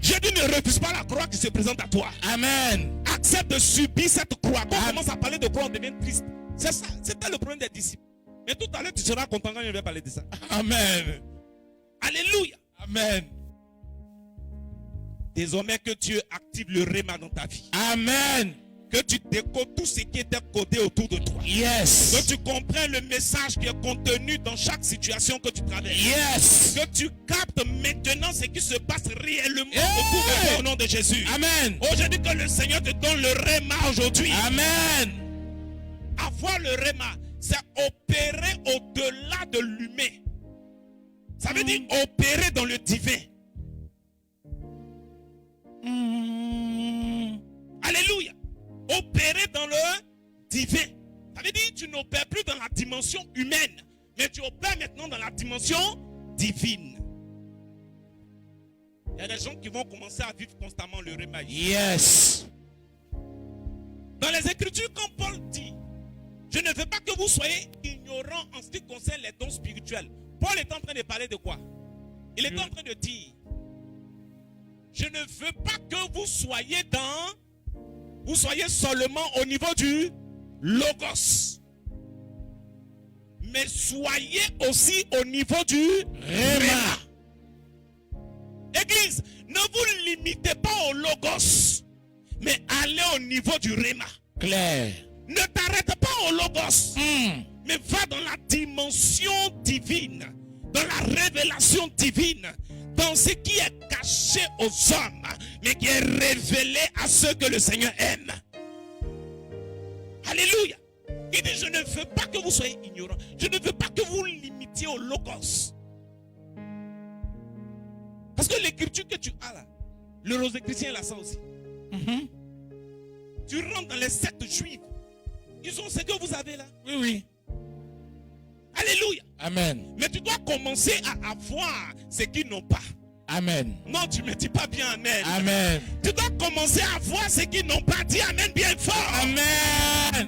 Je dis, ne refuse pas la croix qui se présente à toi. Amen. Accepte de subir cette croix. Quand on commence à parler de croix, on devient triste. C'est ça, c'était le problème des disciples. Mais tout à l'heure, tu seras content quand je vais parler de ça. Amen. Alléluia. Amen. Désormais que Dieu active le réma dans ta vie. Amen. Que tu décodes tout ce qui était codé autour de toi. Yes. Que tu comprennes le message qui est contenu dans chaque situation que tu traverses. Yes. Que tu captes maintenant ce qui se passe réellement autour de toi au nom de Jésus. Amen. Aujourd'hui, que le Seigneur te donne le réma aujourd'hui. Amen. Avoir le réma, c'est opérer au-delà de l'humain. Ça veut dire opérer dans le divin. Alléluia. Opérer dans le divin. Ça veut dire que tu n'opères plus dans la dimension humaine, mais tu opères maintenant dans la dimension divine. Il y a des gens qui vont commencer à vivre constamment le réma. Yes. Dans les Écritures, quand Paul dit, je ne veux pas que vous soyez ignorants en ce qui concerne les dons spirituels. Paul est en train de parler de quoi? Il est en train de dire, je ne veux pas que vous soyez seulement au niveau du logos, mais soyez aussi au niveau du réma. Église, ne vous limitez pas au logos, mais allez au niveau du réma. Claire. Ne t'arrête pas au logos, mais va dans la dimension divine, dans la révélation divine, dans ce qui est caché aux hommes, mais qui est révélé à ceux que le Seigneur aime. Alléluia. Il dit, je ne veux pas que vous soyez ignorants. Je ne veux pas que vous limitiez au logos. Parce que l'écriture que tu as là, le Rosicrucien l'a ça aussi. Tu rentres dans les sectes juives. Ils ont ce que vous avez là. Oui, oui. Alléluia. Amen. Mais tu dois commencer à avoir ce qu'ils n'ont pas. Amen. Non, tu ne me dis pas bien amen. Amen. Tu dois commencer à voir ce qu'ils n'ont pas. Dis amen bien fort. Amen.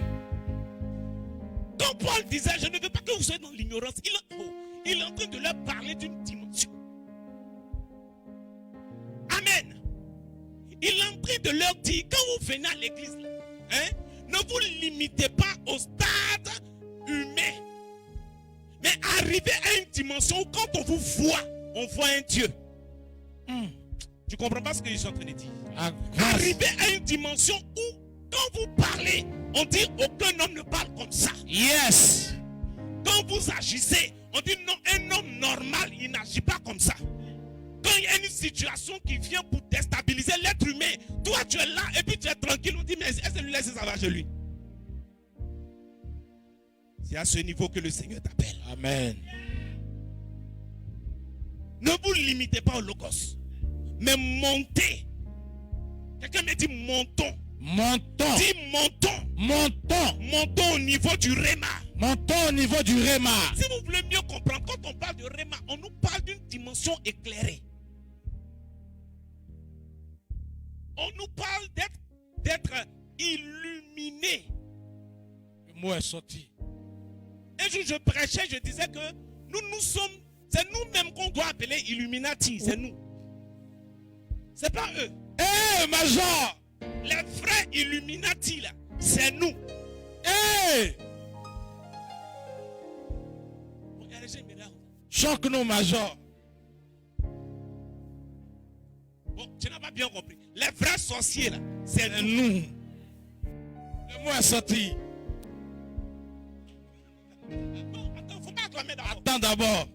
Quand Paul disait, je ne veux pas que vous soyez dans l'ignorance, il est en train de leur parler d'une dimension. Amen. Il est en train de leur dire, quand vous venez à l'église, ne vous limitez pas au stade humain. Mais arrivez à une dimension où quand on vous voit, on voit un Dieu. Tu ne comprends pas ce que je suis en train de dire? Arrivez à une dimension où quand vous parlez, on dit aucun homme ne parle comme ça. Yes. Quand vous agissez, on dit non, un homme normal, il n'agit pas comme ça. Quand il y a une situation qui vient pour déstabiliser l'être humain, toi tu es là et puis tu es tranquille, on dit mais est-ce que lui laisse ça va chez lui? C'est à ce niveau que le Seigneur t'appelle. Amen. Ne vous limitez pas au logos, mais montez. Quelqu'un me dit montons. Montons. Dis montons. Montons. Montons au niveau du réma. Montons au niveau du réma. Si vous voulez mieux comprendre, quand on parle de réma, on nous parle d'une dimension éclairée. On nous parle d'être illuminé. Le mot est sorti. Un jour, je prêchais, je disais que nous sommes, c'est nous-mêmes qu'on doit appeler Illuminati, c'est nous. C'est pas eux. Major! Illuminati là, c'est nous. Hey! Choque-nous, major. Bon, tu n'as pas bien compris. Les vrais sorciers là, c'est nous. Le mot est sorti. Non, attends, faut pas acclamer d'abord. Attends d'abord.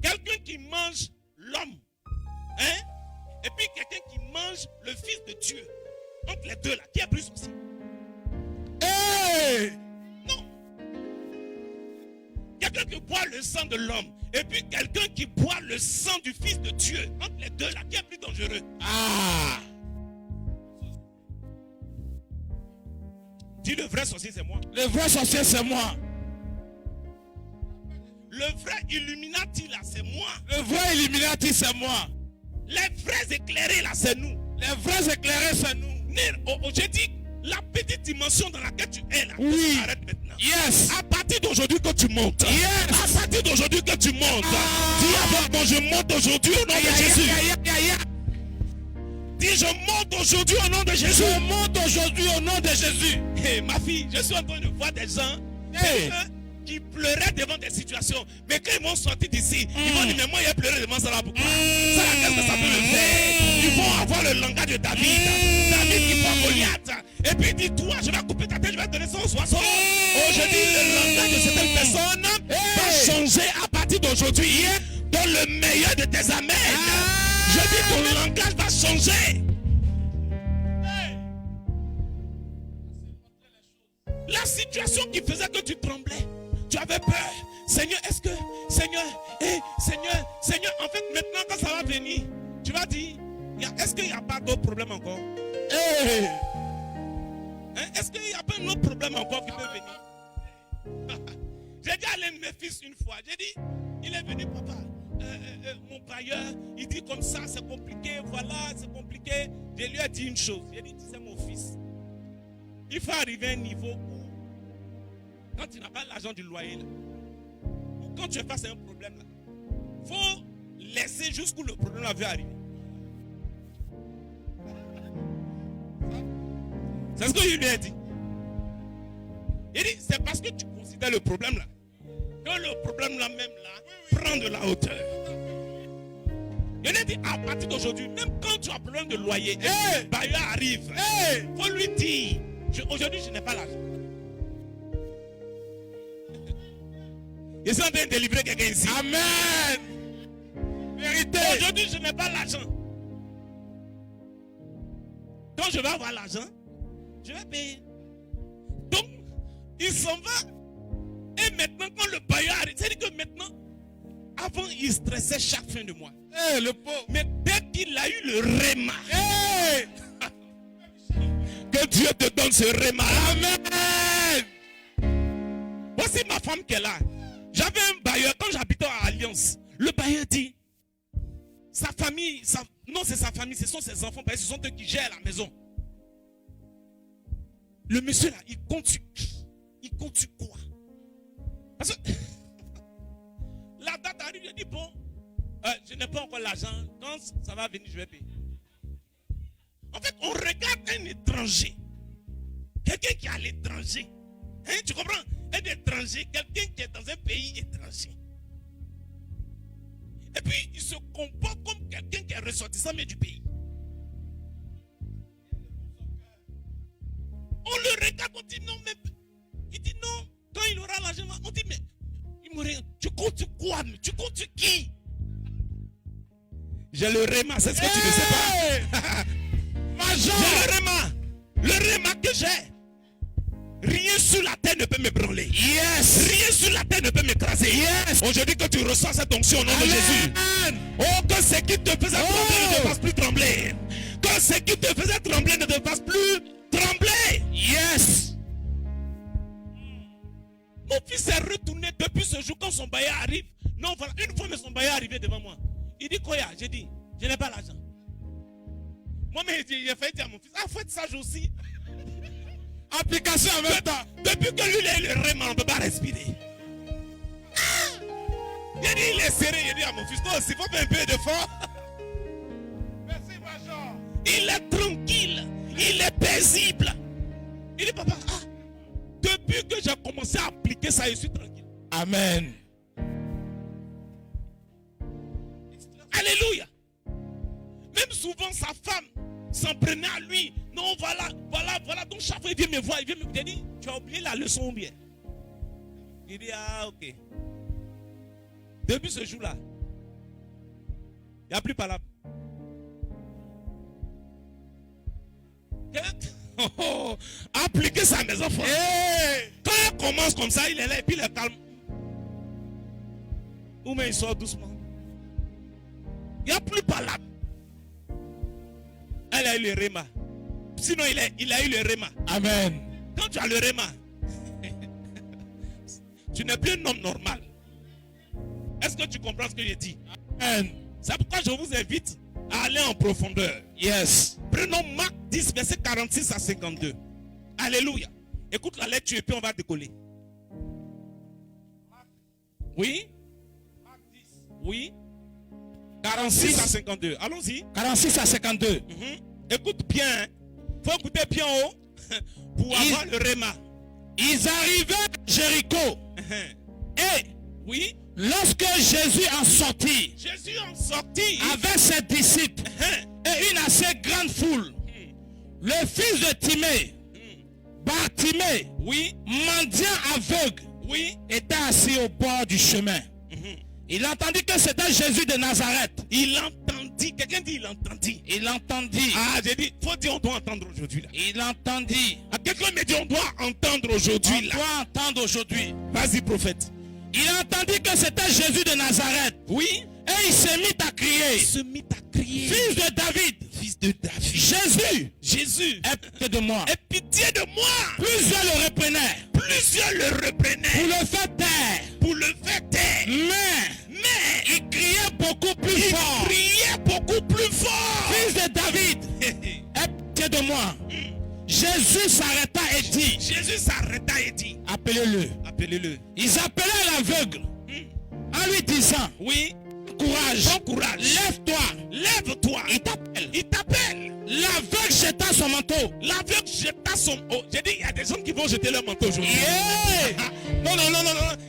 Quelqu'un qui mange l'homme, hein? Et puis quelqu'un qui mange le fils de Dieu. Entre les deux là, qui est plus sorcier? Hey! Non. Quelqu'un qui boit le sang de l'homme. Et puis quelqu'un qui boit le sang du fils de Dieu. Entre les deux là, qui est plus dangereux? Ah! Dis le vrai sorcier, c'est moi. Le vrai sorcier, c'est moi. Le vrai Illuminati là, c'est moi. Le vrai Illuminati, c'est moi. Les vrais éclairés là, c'est nous. Les vrais éclairés, c'est nous. J'ai dit, la petite dimension dans laquelle tu es là, Oui. arrête maintenant. Yes. À partir d'aujourd'hui que tu montes. Yes. À partir d'aujourd'hui que tu montes. Dis avec moi, je monte aujourd'hui au nom de Jésus. Dis, je monte aujourd'hui au nom de Jésus. Je monte aujourd'hui au nom de Jésus. Hey, ma fille, je suis en train de voir des gens qui pleuraient devant des situations. Mais quand ils vont sortir d'ici, ils vont dire, mais moi, il a pleuré devant ça là. Pourquoi? Ça, qu'est-ce que ça peut le faire? Ils vont avoir le langage de David. David qui voit Goliath. Et puis dis-toi, je vais couper ta tête, je vais te donner ça aux oiseaux. Aujourd'hui, le langage de certaines personnes va changer à partir d'aujourd'hui. Dans le meilleur de tes amens. Je dis, ton langage va changer. La situation qui faisait que tu tremblais, tu avais peur. Seigneur, est-ce que, Seigneur, Seigneur, en fait, maintenant quand ça va venir, tu vas dire, est-ce qu'il n'y a pas d'autres problèmes encore? Hey. Hein? Est-ce qu'il n'y a pas un autre problème encore qui peut venir? J'ai dit à l'un de mes fils une fois, j'ai dit, il est venu, papa, mon bailleur, il dit comme ça, c'est compliqué, voilà, c'est compliqué. Je lui ai dit une chose, j'ai dit, tu sais mon fils, il faut arriver à un niveau où, quand tu n'as pas l'argent du loyer, là, ou quand tu es face à un problème, il faut laisser jusqu'où le problème va arriver. C'est ce que je lui ai dit. Il dit, c'est parce que tu considères le problème là, que le problème là même là, prend de la hauteur. Je lui ai dit, à partir d'aujourd'hui, même quand tu as problème de loyer, le bailleur arrive, il faut lui dire, aujourd'hui je n'ai pas l'argent. Je suis en train de délivrer quelqu'un ici. Amen. Vérité. Aujourd'hui je n'ai pas l'argent. Quand je vais avoir l'argent, je vais payer. Donc, il s'en va. Et maintenant, quand le bailleur arrive, c'est-à-dire que maintenant, avant, il stressait chaque fin de mois. Le pauvre. Mais dès qu'il a eu le réma, que Dieu te donne ce réma. Amen. Voici ma femme qui est là. J'avais un bailleur, quand j'habitais à Alliance, le bailleur dit, sa famille, non c'est sa famille, ce sont ses enfants, parce que ce sont eux qui gèrent la maison. Le monsieur là, il compte sur qui? Il compte sur quoi? Parce que la date arrive, il dit bon, je n'ai pas encore l'argent, quand ça va venir, je vais payer. En fait, on regarde un étranger, quelqu'un qui est à l'étranger, hein, tu comprends? Un étranger, quelqu'un qui est dans un pays étranger. Et puis, il se comporte comme quelqu'un qui est ressortissant mais du pays. On le regarde, on dit non, mais il dit non, quand il aura l'argent, on dit mais il me regarde, tu comptes sur quoi? Tu comptes sur qui? J'ai le réma, c'est ce que tu ne sais pas. Major. J'ai le réma que j'ai. Rien sur la terre ne peut m'ébranler. Yes. Rien sur la terre ne peut m'écraser. Yes. Aujourd'hui que tu reçois cette onction au nom de Jésus. Oh, que ce qui te faisait trembler ne te fasse plus trembler. Que ce qui te faisait trembler ne te fasse plus trembler. Yes. Mon fils est retourné depuis ce jour quand son bailleur arrive. Non, voilà, une fois mais son bailleur est arrivé devant moi. Il dit quoi? J'ai dit, je n'ai pas l'argent. Moi-même, j'ai fait dire à mon fils, faut être sage aussi. Application en même temps. Depuis que lui, il a eu le réma, on ne peut pas respirer. Il a dit, il est serré. Il a dit à mon fils, toi aussi, il faut faire un peu d'effort. Merci, Major. Il est tranquille. Il Il est paisible. Il dit, papa, depuis que j'ai commencé à appliquer ça, je suis tranquille. Amen. Alléluia. Même souvent, sa femme s'en prenait à lui. Non, voilà. Donc chaque fois, il vient me voir. Il vient me dire, tu as oublié la leçon ou bien? Il dit, ok. Depuis ce jour-là, il n'y a plus parlable. Appliquez ça à mes enfants. Quand il commence comme ça, il est là et puis il est calme. Ou mais il sort doucement. Il n'y a plus parlable. Elle a eu le réma. Sinon, il a eu le réma. Amen. Quand tu as le réma, tu n'es plus un homme normal. Est-ce que tu comprends ce que je dis? Amen. C'est pourquoi je vous invite à aller en profondeur. Yes. Prenons Marc 10, verset 46 à 52. Alléluia. Écoute la lecture et puis on va décoller. Oui? Oui? 46 à 52. Allons-y. 46 à 52. Écoute bien. Il faut écouter bien haut pour avoir le réma. Ils arrivaient à Jéricho. Et oui, lorsque Jésus en sortit, avec ses disciples et une assez grande foule, le fils de Timée, Bartimée, oui, mendiant aveugle, oui, était assis au bord du chemin. Il entendit que c'était Jésus de Nazareth. Il entendit. Quelqu'un dit il entendit. Il entendit. J'ai dit, faut dire on doit entendre aujourd'hui là. Il entendit. Quelqu'un me dit on doit entendre aujourd'hui là. On doit entendre aujourd'hui. Vas-y prophète. Il entendit que c'était Jésus de Nazareth. Oui. Et il se mit à crier. Fils de David. Fils de Jésus. David. Aie pitié de moi. Aie pitié de moi. Plusieurs le reprenaient. Pour le faire taire. Mais il criait beaucoup plus fort. Fils de David. Aie pitié de moi. Jésus s'arrêta et dit. Appelez-le. Ils appelaient l'aveugle. En lui disant. Oui. Courage. Lève-toi. Il t'appelle. L'aveugle jeta son manteau. J'ai dit, il y a des gens qui vont jeter leur manteau aujourd'hui. Yeah. Non.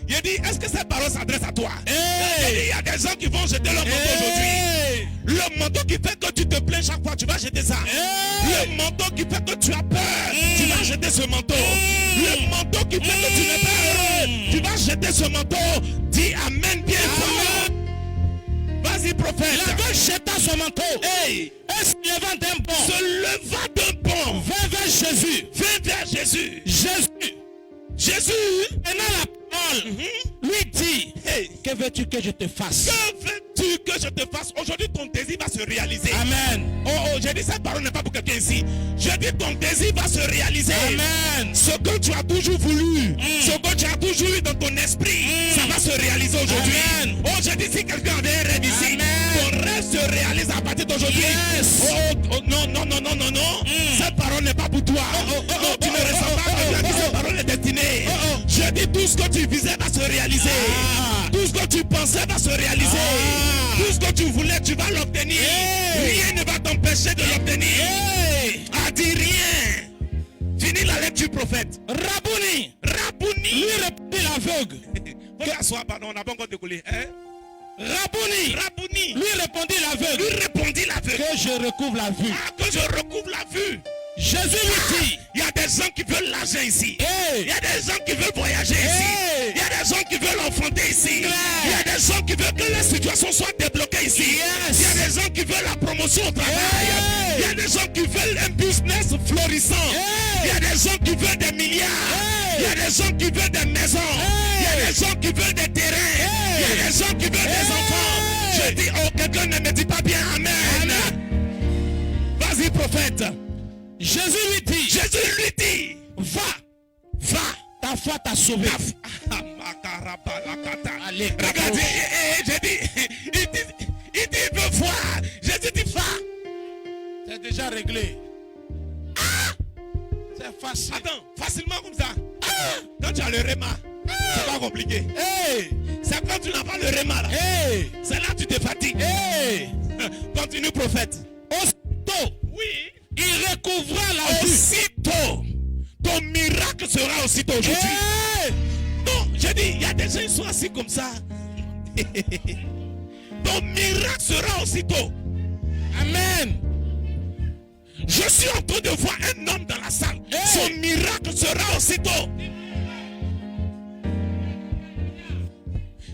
J'ai dit, est-ce que cette parole s'adresse à toi? J'ai dit, il y a des gens qui vont jeter leur manteau aujourd'hui. Le manteau qui fait que tu te plains chaque fois, tu vas jeter ça. Le manteau qui fait que tu as peur, tu vas jeter ce manteau. Le manteau qui fait que tu n'es pas heureux, tu vas jeter ce manteau. Dis Amen bien fort. Vas-y prophète. L'aveugle jeta son manteau. Et se levant d'un bond. Vint vers Jésus. Jésus, prenant la parole, lui dit, que veux-tu que je te fasse? Aujourd'hui ton désir va se réaliser. Amen. J'ai dit cette parole n'est pas pour quelqu'un ici. Je dis ton désir va se réaliser. Amen. Ce que tu as toujours voulu, ce que tu as toujours eu dans ton esprit, ça va se réaliser aujourd'hui. Je dis si quelqu'un avait un rêve ici, ton rêve se réalise à partir d'aujourd'hui. Yes. Non. Cette parole n'est pas pour toi. Non, tu ne ressens pas que cette parole est destinée. Je dis tout ce que tu visais va se réaliser. Tout ce que tu pensais va se réaliser. Tout ce que tu voulais, tu vas l'obtenir. Rien ne va t'empêcher de l'obtenir. Dis rien. Finis la lecture prophète. Rabouni. Lui répondit l'aveugle. Faut t'asseoir, pardon, on n'a pas encore décollé. Rabouni. Lui répondit l'aveugle. Que je recouvre la vue. Jésus lui dit. Il y a des gens qui veulent l'argent ici. Il y a des gens qui veulent voyager ici. Il y a des gens qui veulent enfanter ici. Il y a des gens qui veulent que la situation soit débloquée ici. Il y a des gens qui veulent la promotion au travail. Il y a des gens qui veulent un business florissant. Il y a des gens qui veulent des milliards. Il y a des gens qui veulent des maisons. Il y a des gens qui veulent des terrains. Il y a des gens qui veulent des enfants. Je dis, quelqu'un ne me dit pas bien Amen. Vas-y prophète. Jésus lui dit, va, ta foi t'a sauvé. Allez, regardez, j'ai dit, il dit, veut voir. Jésus dit, va. C'est déjà réglé. C'est facile. Attends, facilement comme ça. Quand tu as le réma, c'est pas compliqué. C'est quand tu n'as pas le réma là. C'est là que tu te fatigues. Continue prophète. Aussitôt, oui. il recouvras la vue. Aussitôt, ton miracle sera aussitôt aujourd'hui. Hey! Non, je dis, il y a des gens qui sont assis comme ça. Ton miracle sera aussitôt. Amen. Je suis en train de voir un homme dans la salle. Hey! Son miracle sera aussitôt.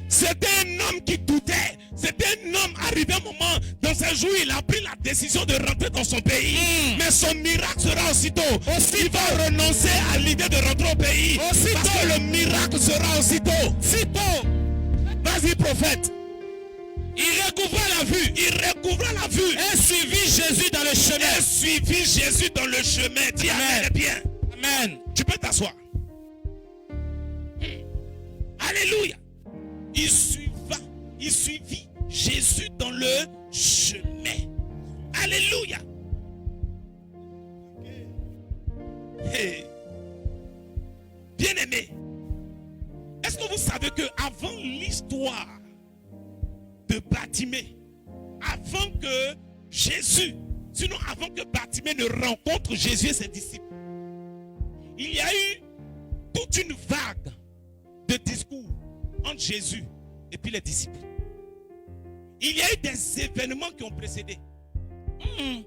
C'était un homme qui doutait. C'était un homme arrivé un moment dans un jour, il a pris la décision de rentrer dans son pays. Mais son miracle sera aussitôt. Il va renoncer à l'idée de rentrer au pays. Parce que le miracle sera aussitôt. Vas-y, prophète. Il recouvra la vue. Il recouvra la vue. Et suivit Jésus dans le chemin. Et suivit Jésus dans le chemin. Dis amen. Bien. Amen. Tu peux t'asseoir. Alléluia. Il suivit Jésus dans le chemin. Alléluia. Hey. Bien-aimé, est-ce que vous savez que avant l'histoire de Bartimée, avant que Jésus, sinon avant que Bartimée ne rencontre Jésus et ses disciples, il y a eu toute une vague de discours entre Jésus et puis les disciples. Il y a eu des événements qui ont précédé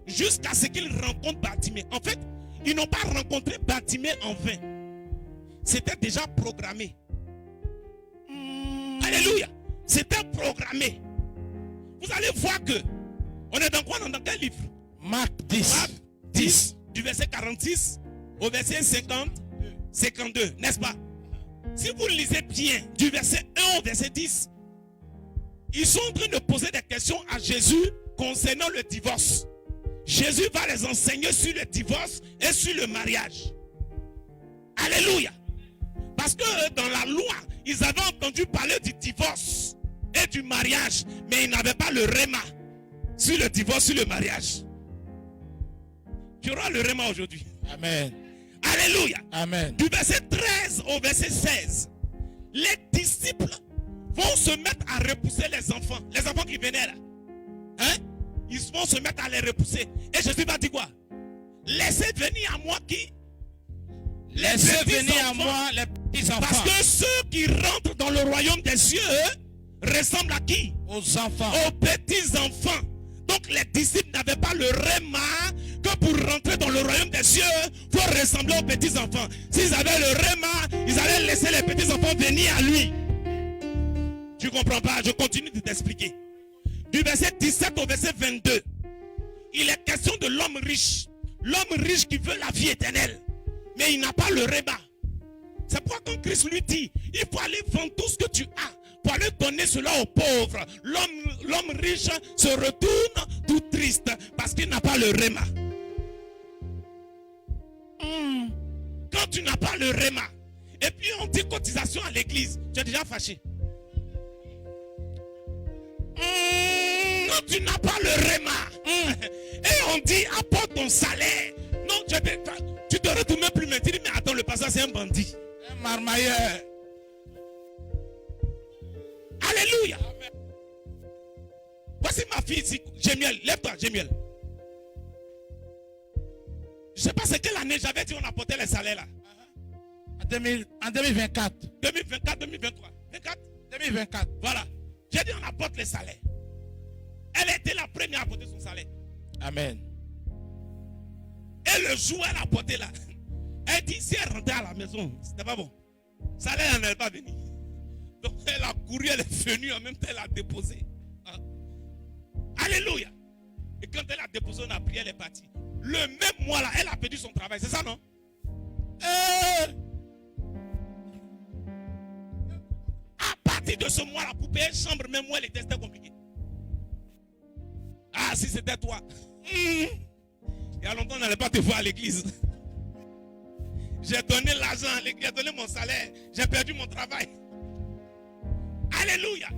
jusqu'à ce qu'ils rencontrent Bartimée. En fait, ils n'ont pas rencontré Bartimée en vain. C'était déjà programmé. Alléluia. C'était programmé. Vous allez voir que on est dans quoi? Dans quel livre? Marc 10. Marc 10, du verset 46 au verset 52, n'est-ce pas? Si vous lisez bien du verset 1 au verset 10, ils sont en train de poser des questions à Jésus concernant le divorce. Jésus va les enseigner sur le divorce et sur le mariage. Alléluia. Parce que dans la loi, ils avaient entendu parler du divorce et du mariage, mais ils n'avaient pas le réma sur le divorce, sur le mariage. Tu auras le réma aujourd'hui. Amen. Alléluia. Amen. Du verset 13 au verset 16, les disciples vont se mettre à repousser les enfants qui venaient là. Hein? Ils vont se mettre à les repousser. Et Jésus va dire quoi? Laissez venir à moi qui? Laissez venir à moi les petits enfants. Parce que ceux qui rentrent dans le royaume des cieux ressemblent à qui? Aux enfants. Aux petits enfants. Donc les disciples n'avaient pas le réma que pour rentrer dans le royaume des cieux, il faut ressembler aux petits enfants. S'ils avaient le réma, ils allaient laisser les petits enfants venir à lui. Tu comprends pas? Je continue de t'expliquer. Du verset 17 au verset 22, il est question de l'homme riche. L'homme riche qui veut la vie éternelle, mais il n'a pas le réma. C'est pourquoi quand Christ lui dit, il faut aller vendre tout ce que tu as pour aller donner cela aux pauvres. L'homme riche se retourne tout triste parce qu'il n'a pas le réma. Quand tu n'as pas le réma, et puis on dit cotisation à l'église, tu es déjà fâché. Quand tu n'as pas le réma, et on dit apporte ton salaire. Non, tu te retournes même plus, mais tu dis mais attends, le pasteur c'est un bandit. Un marmailleur. Alléluia. Voici ma fille ici, Jémiel. Lève-toi, Jémiel. Je ne sais pas c'est quelle année j'avais dit on apportait les salaires là. En 2024. 2024, 2023. 2024. Voilà. J'ai dit on apporte les salaires. Elle était la première à apporter son salaire. Amen. Et le jour où elle a apporté là, elle dit si elle rentrait à la maison, c'était pas bon. Salaire n'allait pas venir. Donc elle a couru, elle est venue, en même temps elle a déposé. Alléluia. Et quand elle a déposé, on a prié, elle est partie. Le même mois là, elle a perdu son travail, c'est ça non? À partir de ce mois là, pour payer chambre, même moi, c'était compliqué. Ah, si c'était toi. Il y a longtemps, on n'allait pas te voir à l'église. J'ai donné l'argent à l'église, j'ai donné mon salaire, j'ai perdu mon travail. Alléluia.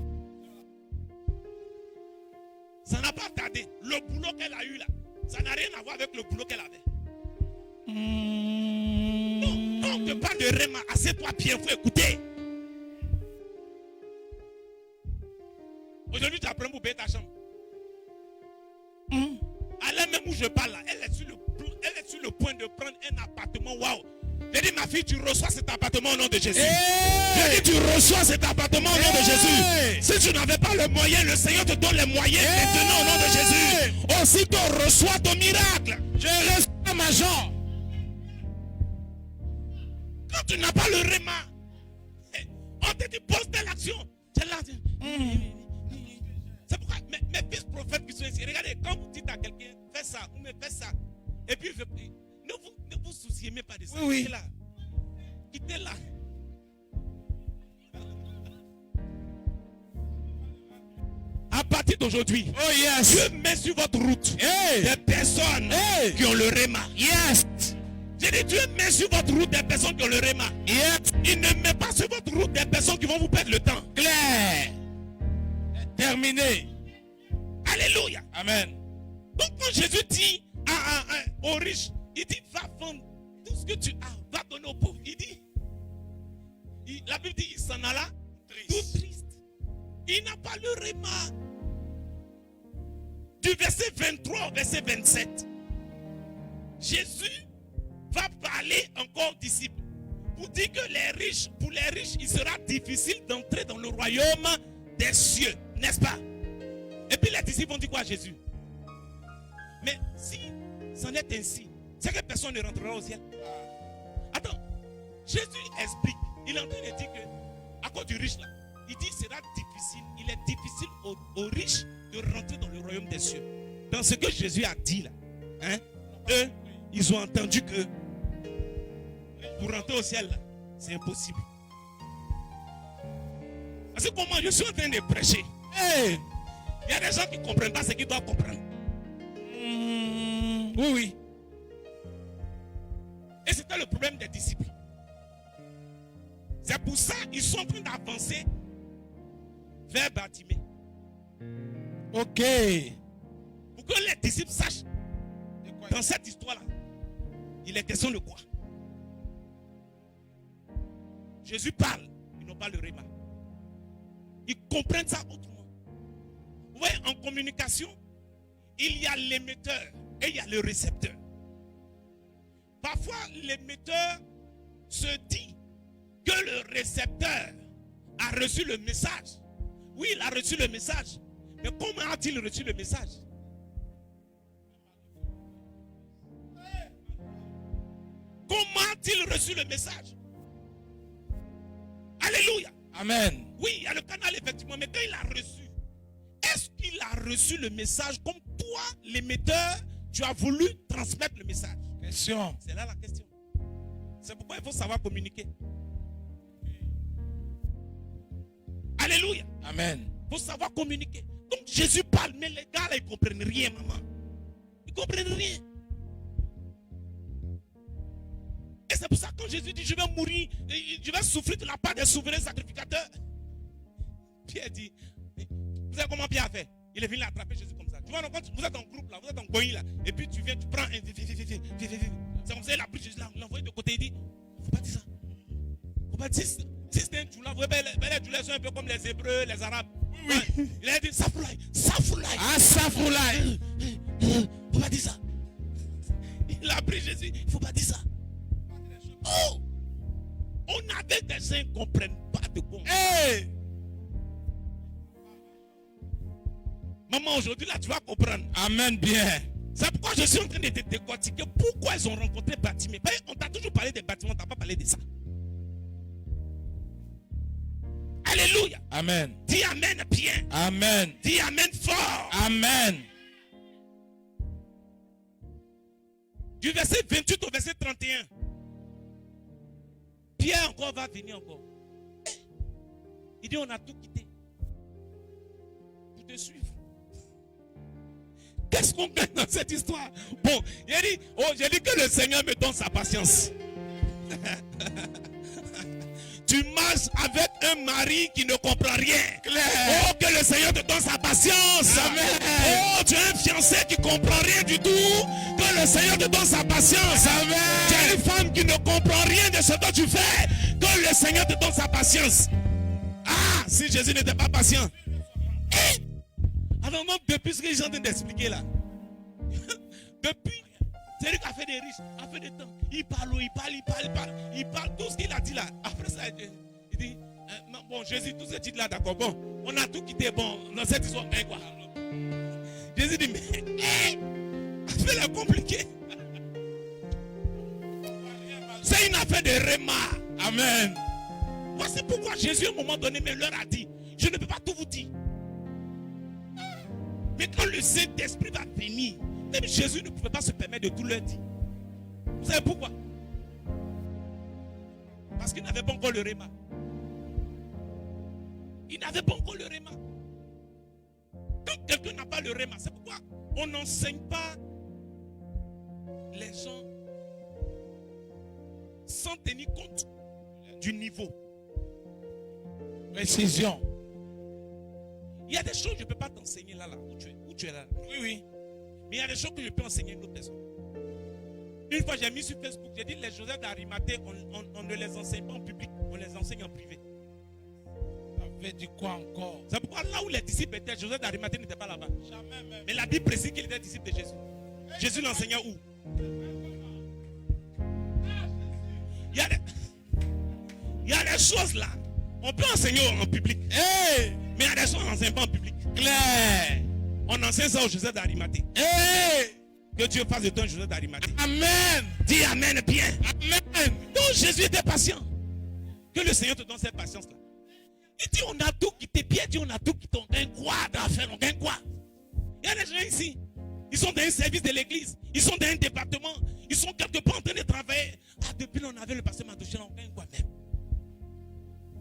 Ça n'a pas tardé. Le boulot qu'elle a eu là, ça n'a rien à voir avec le boulot qu'elle avait. Non, on ne te parle de réma. Assieds-toi bien, il faut écouter. Aujourd'hui, tu as problème pour payer ta chambre. À l'heure même où je parle là, elle est sur le waouh. J'ai dit, ma fille, tu reçois cet appartement au nom de Jésus. Hey. J'ai dit, tu reçois cet appartement au nom de Hey. Jésus. Si tu n'avais pas le moyen, le Seigneur te donne les moyens maintenant au nom de Jésus. Aussitôt, reçois ton miracle. Je reçois ma joie. Quand tu n'as pas le réma, on te dit, pose telle action. Tu es là. C'est pourquoi mes fils prophètes qui sont ici, regardez, quand vous dites à quelqu'un, fais ça, ou mais fais ça, et puis ne vous souciez même pas de ça. Oui. Quittez là. Quittez là. À partir d'aujourd'hui, Oh yes. Dieu met sur votre route des personnes qui ont le réma. Yes. J'ai dit, Dieu met sur votre route des personnes qui ont le réma. Yes. Il ne met pas sur votre route des personnes qui vont vous perdre le temps. Clair. Terminé. Alléluia. Amen. Donc quand Jésus dit aux riches, il dit, va vendre tout ce que tu as, va donner aux pauvres. Il dit, la Bible dit, il s'en alla tout triste. Il n'a pas le réma. Du verset 23 au verset 27, Jésus va parler encore aux disciples pour dire que pour les riches, il sera difficile d'entrer dans le royaume des cieux, n'est-ce pas? Et puis les disciples vont dire quoi à Jésus? Mais si c'en est ainsi, c'est que personne ne rentrera au ciel. Attends, Jésus explique, il est en train de dire que à cause du riche là, il dit c'est difficile, il est difficile aux riches de rentrer dans le royaume des cieux. Dans ce que Jésus a dit là, eux, ils ont entendu que pour rentrer au ciel là, c'est impossible. Parce que comment je suis en train de prêcher, il y a des gens qui ne comprennent pas ce qu'ils doivent comprendre. Oui. Et c'était le problème des disciples. C'est pour ça qu'ils sont en train d'avancer vers Bartimée. Ok. Pour que les disciples sachent, dans cette histoire-là, il est question de quoi? Jésus parle, ils n'ont pas le réma. Ils comprennent ça autrement. Vous voyez, en communication, il y a l'émetteur et il y a le récepteur. Parfois, l'émetteur se dit que le récepteur a reçu le message. Oui, il a reçu le message. Mais comment a-t-il reçu le message? Comment a-t-il reçu le message? Alléluia. Amen. Oui, il y a le canal effectivement, mais quand il a reçu, est-ce qu'il a reçu le message comme toi, l'émetteur, tu as voulu transmettre le message? Question. C'est là la question. C'est pourquoi il faut savoir communiquer. Alléluia. Amen. Il faut savoir communiquer. Donc Jésus parle, mais les gars là, ils ne comprennent rien, maman. Ils ne comprennent rien. Et c'est pour ça que quand Jésus dit, je vais mourir, je vais souffrir de la part des souverains sacrificateurs. Pierre dit, vous savez comment Pierre a fait? Il est venu l'attraper Jésus comme ça. Tu vois, quand vous êtes en groupe là, vous êtes en goï là, et puis tu viens, tu prends un, c'est comme ça, il a pris Jésus là, il l'a envoyé de côté, il dit, faut pas dire ça. Faut pas dire ça. Si c'est un djoula, vous voyez, les djoulais sont un peu comme les Hébreux, les Arabes. Oui. Ouais. Il a dit, Safoulaï, Safoulaï. Ah, Safoulaï. Faut pas dire ça. Il a pris Jésus, il faut pas dire ça. Oh! On avait des gens qui ne comprennent pas de quoi. Hey! Maman, aujourd'hui, là, tu vas comprendre. Amen, bien. C'est pourquoi je suis en train de te décortiquer pourquoi ils ont rencontré Bartimée. On t'a toujours parlé des bâtiments, on t'a pas parlé de ça. Alléluia. Amen. Dis amen bien. Amen. Dis amen fort. Amen. Du verset 28 au verset 31. Pierre encore va venir encore. Il dit on a tout quitté pour te suivre. Qu'est-ce qu'on gagne dans cette histoire? Bon, j'ai dit que le Seigneur me donne sa patience. Tu marches avec un mari qui ne comprend rien. Claire. Oh, que le Seigneur te donne sa patience. Amen. Oh, tu as un fiancé qui ne comprend rien du tout. Que le Seigneur te donne sa patience. Amen. Tu as une femme qui ne comprend rien de ce que tu fais. Que le Seigneur te donne sa patience. Ah, si Jésus n'était pas patient. Alors, non, depuis ce que j'ai en train d'expliquer là. Depuis, c'est lui qui a fait des riches, afin des temps. Il parle. Il parle tout ce qu'il a dit là. Après ça, il dit, bon, Jésus, tout ce que tu dis là, d'accord, bon, on a tout quitté, bon, dans cette histoire, quoi. Jésus dit, mais, affaire est compliquée. C'est une affaire de réma. Amen. Voici pourquoi Jésus, à un moment donné, leur a dit, je ne peux pas tout vous dire. Mais quand le Saint-Esprit va venir, même Jésus ne pouvait pas se permettre de tout leur dire. Vous savez pourquoi? Parce qu'il n'avait pas encore le réma. Il n'avait pas encore le réma. Quand quelqu'un n'a pas le réma, c'est pourquoi on n'enseigne pas les gens sans tenir compte du niveau. Précision. Il y a des choses que je ne peux pas t'enseigner là, où tu es là. Oui. Mais il y a des choses que je peux enseigner à une autre personne. Une fois, j'ai mis sur Facebook, j'ai dit les Joseph d'Arimathée, on ne les enseigne pas en public, on les enseigne en privé. Ça veut dire quoi encore? C'est pourquoi là où les disciples étaient, Joseph d'Arimathée n'était pas là-bas. Jamais même. Mais la Bible précise qu'il était disciple de Jésus. Jésus l'enseignait où? Il y a des choses là. On peut enseigner en public. Hey! Mais il y a des choses qu'on n'enseigne pas en public. Claire. On enseigne ça au Joseph d'Arimathée. Hey! Que Dieu fasse de toi un Joseph d'Arimathée. Amen. Dis amen bien. Amen. Donc Jésus était patient. Que le Seigneur te donne cette patience-là. Il dit on a tout quitté. Pierre dit on a tout quitté. On gagne quoi d'affaires? On gagne quoi? Il y a des gens ici. Ils sont dans un service de l'église. Ils sont dans un département. Ils sont quelque part en train de travailler. Ah, depuis là, on avait le pasteur Madouchen. On gagne quoi même?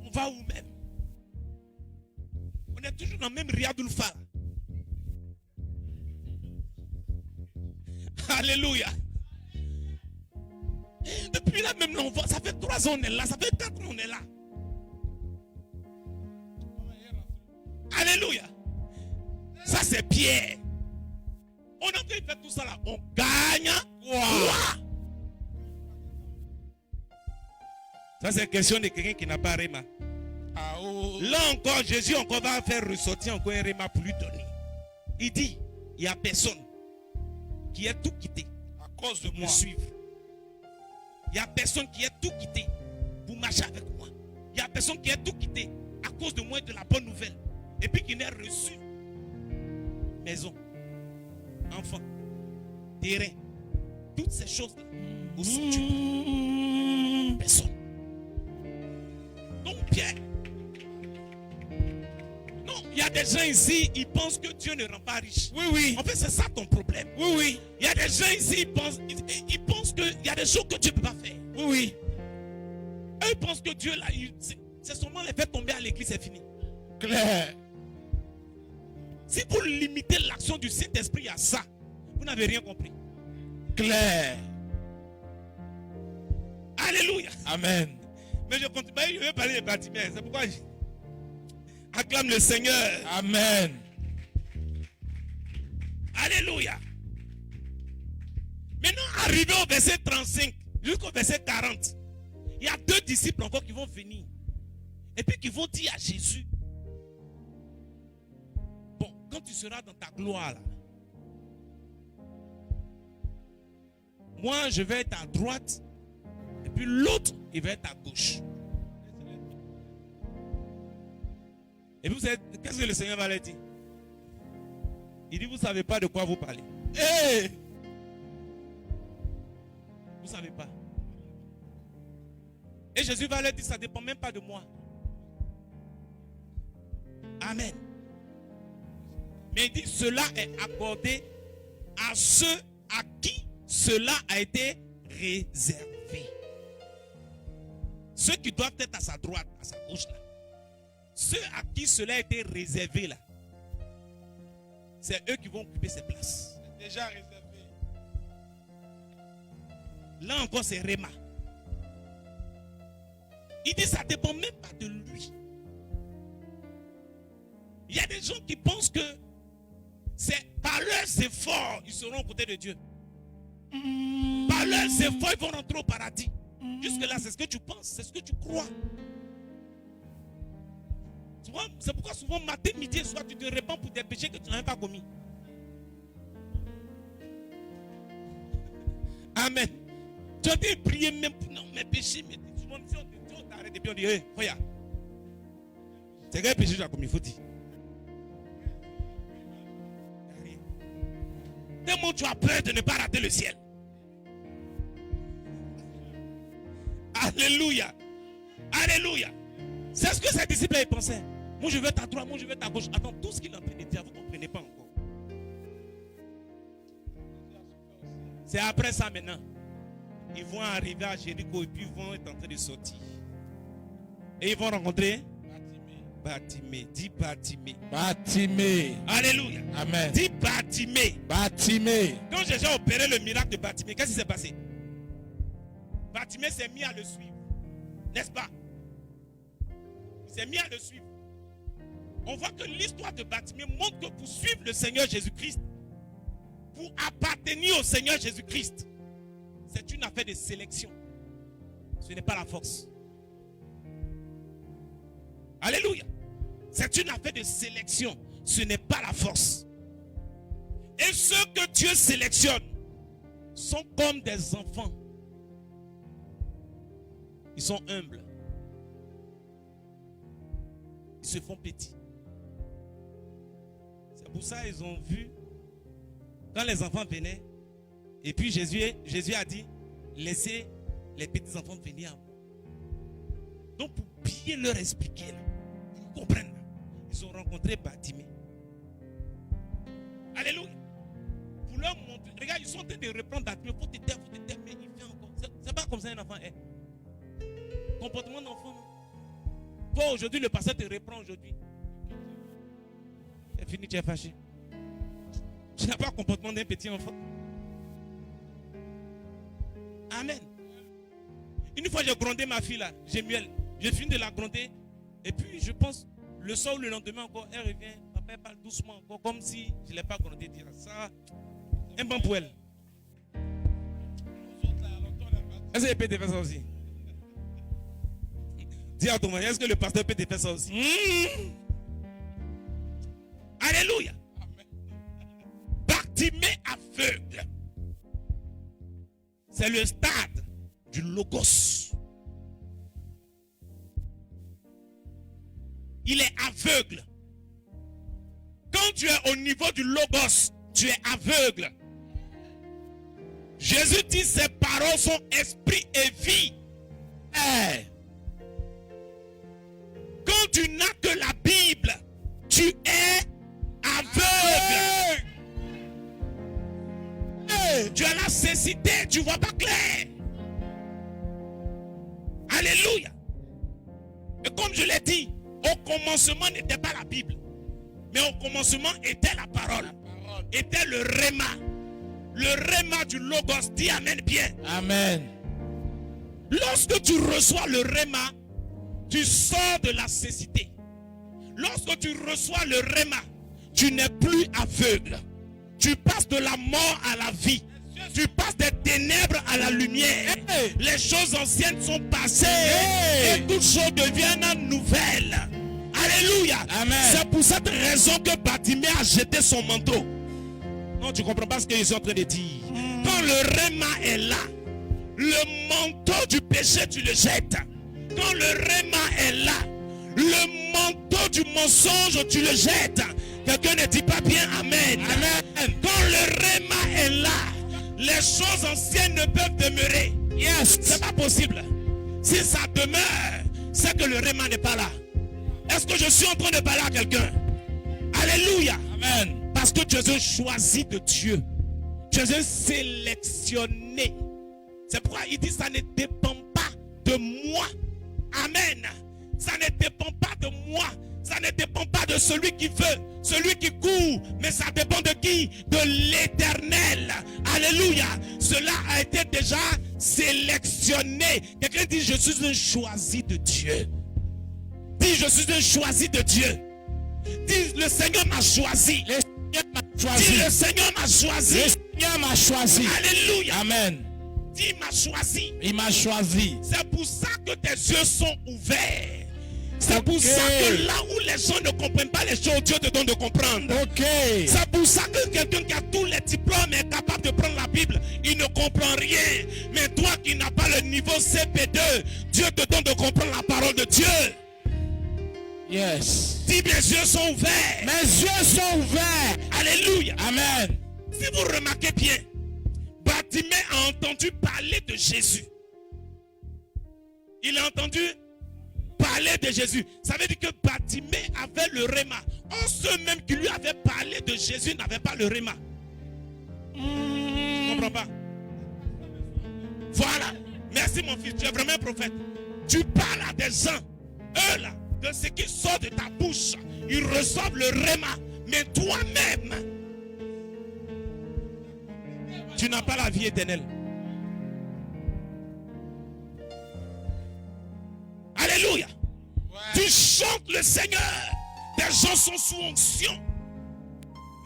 On va où même? On est toujours dans le même Riadoulfa. Alléluia. Et depuis là même, on voit, ça fait 3 ans on est là. Ça fait 4 ans on est là. Alléluia. Ça c'est Pierre. On a fait tout ça là. On gagne quoi? Ça c'est question de quelqu'un qui n'a pas Réma. Là encore, Jésus encore va faire ressortir encore un Réma pour lui donner. Il dit, il n'y a personne qui ait tout quitté À cause de pour me moi. suivre. Il n'y a personne qui ait tout quitté pour marcher avec moi. Il n'y a personne qui ait tout quitté à cause de moi et de la bonne nouvelle. Et puis qui n'ait reçu maison, enfant, terrain, toutes ces choses-là au centuple. Personne. Donc Pierre. Non, il y a des gens ici, ils pensent que Dieu ne rend pas riche. Oui. En fait, c'est ça ton problème. Oui. Il y a des gens ici, ils pensent qu'il y a des choses que Dieu ne peut pas faire. Oui. Eux, ils pensent que Dieu, là, c'est seulement les faire tomber à l'église, c'est fini. Claire. Si vous limitez l'action du Saint-Esprit à ça, vous n'avez rien compris. Claire. Alléluia. Amen. Mais je continue. Je vais parler de bâtiment. C'est pourquoi acclame le Seigneur. Amen. Alléluia. Maintenant, arrivé au verset 35 jusqu'au verset 40, il y a 2 disciples encore qui vont venir. Et puis qui vont dire à Jésus, bon, quand tu seras dans ta gloire là, moi je vais être à droite, et puis l'autre, il va être à gauche. Et puis vous savez, qu'est-ce que le Seigneur va leur dire? Il dit, vous ne savez pas de quoi vous parlez. Hey! Vous ne savez pas. Et Jésus va leur dire, ça ne dépend même pas de moi. Amen. Mais il dit, cela est accordé à ceux à qui cela a été réservé. Ceux qui doivent être à sa droite, à sa gauche là. Ceux à qui cela a été réservé là. C'est eux qui vont occuper ces places. C'est déjà réservé. Là encore, c'est Réma. Il dit, ça ne dépend même pas de lui. Il y a des gens qui pensent que c'est par leurs efforts, ils seront aux côtés de Dieu. Par leurs efforts, ils vont rentrer au paradis. Jusque-là, c'est ce que tu penses, c'est ce que tu crois. Tu vois, c'est pourquoi souvent, matin, midi et soir, tu te répands pour des péchés que tu n'as même pas commis. Amen. Tu as dit prier même pour non, mes péchés. Mais si on t'arrête et puis on dit, hey, regarde. C'est quel péché tu as commis, il faut dire. Tellement tu as peur de ne pas rater le ciel. Alléluia. Alléluia. C'est ce que ces disciples pensaient. Moi je veux ta droite, moi je veux ta gauche. Attends, tout ce qu'il est en train de dire, vous ne comprenez pas encore. C'est après ça maintenant. Ils vont arriver à Jéricho et puis ils vont être en train de sortir. Et ils vont rencontrer Bartimée. Dis Bartimée. Bartimée. Alléluia. Amen. Dis Bartimée. Bartimée. Quand Jésus a opéré le miracle de Bartimée, qu'est-ce qui s'est passé? Bartimée s'est mis à le suivre. N'est-ce pas? Il s'est mis à le suivre. On voit que l'histoire de Bartimée montre que pour suivre le Seigneur Jésus-Christ, pour appartenir au Seigneur Jésus-Christ, c'est une affaire de sélection. Ce n'est pas la force. Alléluia. C'est une affaire de sélection. Ce n'est pas la force. Et ceux que Dieu sélectionne sont comme des enfants. Ils sont humbles. Ils se font petits. C'est pour ça qu'ils ont vu quand les enfants venaient. Et puis Jésus a dit, laissez les petits enfants venir à moi. Donc pour bien leur expliquer, là, ils comprennent. Ils ont rencontré Bartimée. Alléluia. Pour leur montrer, regarde, ils sont en train de reprendre Bartimée. Il faut te taire, mais il fait encore. C'est pas comme ça un enfant est. Comportement d'enfant, non? Toi aujourd'hui, le pasteur te reprend aujourd'hui. C'est fini, tu es fâché. Tu n'as pas le comportement d'un petit enfant. Amen. Une fois j'ai grondé ma fille là, Gémuel. J'ai fini de la gronder. Et puis je pense, le soir ou le lendemain encore, elle revient. Papa elle parle doucement encore, comme si je ne l'ai pas grondé. Ça, un bon pour elle. Est-ce qu'elle peut te faire ça aussi? Dis à ton mari, est-ce que le pasteur peut te faire ça aussi? Alléluia. Bartimée aveugle. C'est le stade du logos. Il est aveugle. Quand tu es au niveau du logos, tu es aveugle. Jésus dit ses paroles sont esprit et vie. Quand tu n'as que la Bible, tu es aveugle. Tu as la cécité, tu ne vois pas clair. Alléluia. Et comme je l'ai dit, au commencement n'était pas la Bible, mais au commencement était la parole. Était le réma. Le réma du logos. Dis amen bien. Amen. Lorsque tu reçois le réma, tu sors de la cécité. Lorsque tu reçois le réma, tu n'es plus aveugle. Tu passes de la mort à la vie. Tu passes des ténèbres à la lumière. Les choses anciennes sont passées et toutes choses deviennent nouvelles. Alléluia. Amen. C'est pour cette raison que Bartimée a jeté son manteau. Non, tu ne comprends pas ce que je suis en train de dire. Quand le réma est là, le manteau du péché, tu le jettes. Quand le réma est là, le manteau du mensonge, tu le jettes. Quelqu'un ne dit pas bien amen. Amen. Quand le réma est là, les choses anciennes ne peuvent demeurer. Yes. C'est pas possible. Si ça demeure, c'est que le réma n'est pas là. Est-ce que je suis en train de parler à quelqu'un? Alléluia. Amen. Parce que tu es un choisi de Dieu. Tu es un sélectionné. C'est pourquoi il dit ça ne dépend pas de moi. Amen. Ça ne dépend pas de moi. Ça ne dépend pas de celui qui veut, celui qui court, mais ça dépend de qui? De l'Éternel. Alléluia. Cela a été déjà sélectionné. Quelqu'un dit, je suis un choisi de Dieu. Dis, je suis un choisi de Dieu. Dis, le Seigneur m'a choisi. Dis, le Seigneur m'a choisi. Le Seigneur m'a choisi. Alléluia. Amen. Dis, il m'a choisi. Il m'a choisi. C'est pour ça que tes yeux sont ouverts. C'est pour ça que là où les gens ne comprennent pas les choses, Dieu te donne de comprendre. C'est pour ça que quelqu'un qui a tous les diplômes est capable de prendre la Bible. Il ne comprend rien. Mais toi qui n'as pas le niveau CP2, Dieu te donne de comprendre la parole de Dieu. Yes. Dis, mes yeux sont ouverts. Mes yeux sont ouverts. Alléluia. Amen. Si vous remarquez bien, Bartimée a entendu parler de Jésus. Il a entendu parler de Jésus. Ça veut dire que Bartimée avait le réma. Or, ceux même qui lui avaient parlé de Jésus n'avaient pas le réma. Tu ne comprends pas? Voilà. Merci mon fils, tu es vraiment un prophète. Tu parles à des gens, eux là, de ce qui sort de ta bouche. Ils reçoivent le réma. Mais toi-même, tu n'as pas la vie éternelle. Alléluia. Ouais. Tu chantes le Seigneur. Des gens sont sous onction.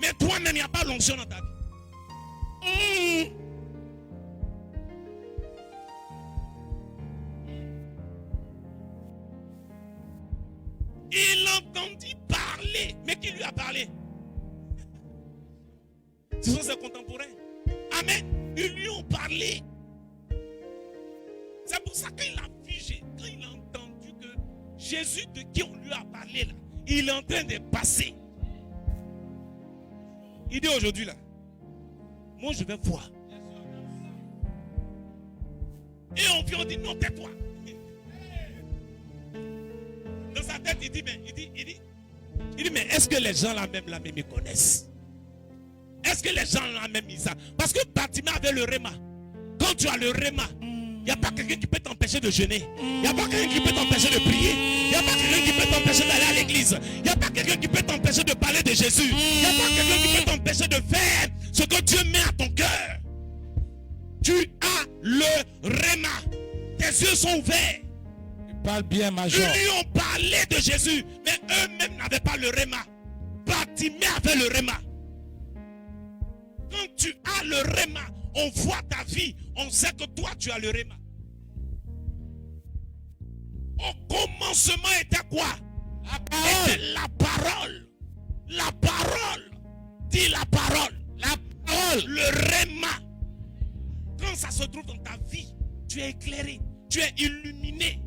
Mais toi-même, il n'y a pas l'onction dans ta vie. Il entendit parler. Mais qui lui a parlé? Ce sont ses contemporains. Amen. Ils lui ont parlé. C'est pour ça qu'il a figé. Quand il a entendu que Jésus de qui on lui a parlé là, il est en train de passer. Il dit aujourd'hui là, moi je vais voir. Et on vient, on dit non, tais-toi. Dans sa tête, il dit, mais est-ce que les gens là même me connaissent? Est-ce que les gens là même ils savent? Parce que Bartimée avait le réma. Quand tu as le réma, il n'y a pas quelqu'un qui peut t'empêcher de jeûner. Il n'y a pas quelqu'un qui peut t'empêcher de prier. Il n'y a pas quelqu'un qui peut t'empêcher d'aller à l'église. Il n'y a pas quelqu'un qui peut t'empêcher de parler de Jésus. Il n'y a pas quelqu'un qui peut t'empêcher de faire ce que Dieu met à ton cœur. Tu as le réma. Tes yeux sont ouverts. Tu parles bien, major. Ils lui ont parlé de Jésus, mais eux-mêmes n'avaient pas le réma. Bartimée avait le réma. Quand tu as le réma, on voit ta vie, on sait que toi tu as le réma. Au commencement était quoi? La parole. Était la parole. La parole. Dis la parole. La parole. Le réma. Quand ça se trouve dans ta vie, tu es éclairé, tu es illuminé.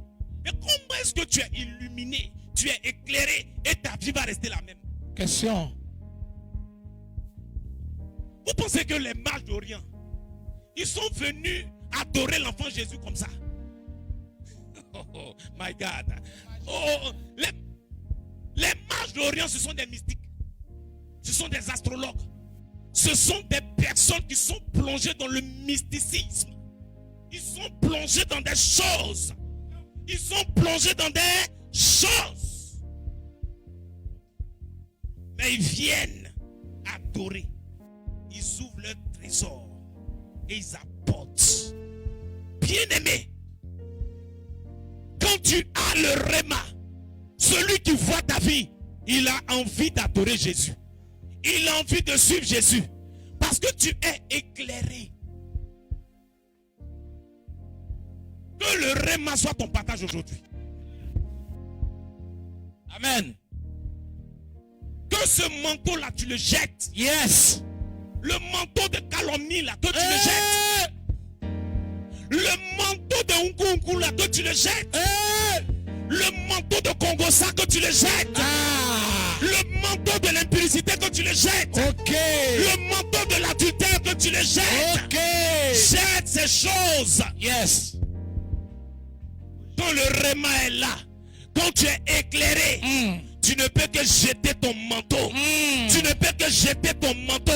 Mais comment est-ce que tu es illuminé, tu es éclairé et ta vie va rester la même? Question. Vous pensez que les mages d'Orient, ils sont venus adorer l'enfant Jésus comme ça? Oh my God. Oh, les mages d'Orient, ce sont des mystiques. Ce sont des astrologues. Ce sont des personnes qui sont plongées dans le mysticisme. Ils sont plongés dans des choses. Ils sont plongés dans des choses. Mais ils viennent adorer. Ils ouvrent leur trésor et ils apportent. Bien-aimé, quand tu as le réma, celui qui voit ta vie, il a envie d'adorer Jésus. Il a envie de suivre Jésus. Parce que tu es éclairé. Que le réma soit ton partage aujourd'hui. Amen. Que ce manteau-là, tu le jettes. Yes. Le manteau de calomnie là, que tu le jettes. Le manteau de Nkunku là, que tu le jettes. Le manteau de Congosa, que tu le jettes. Le manteau de l'impudicité, que tu le jettes. Le manteau de l'adultère, que tu le jettes. Jette ces choses. Yes. Quand le réma est là, quand tu es éclairé, tu ne peux que jeter ton manteau. Tu ne peux que jeter ton manteau.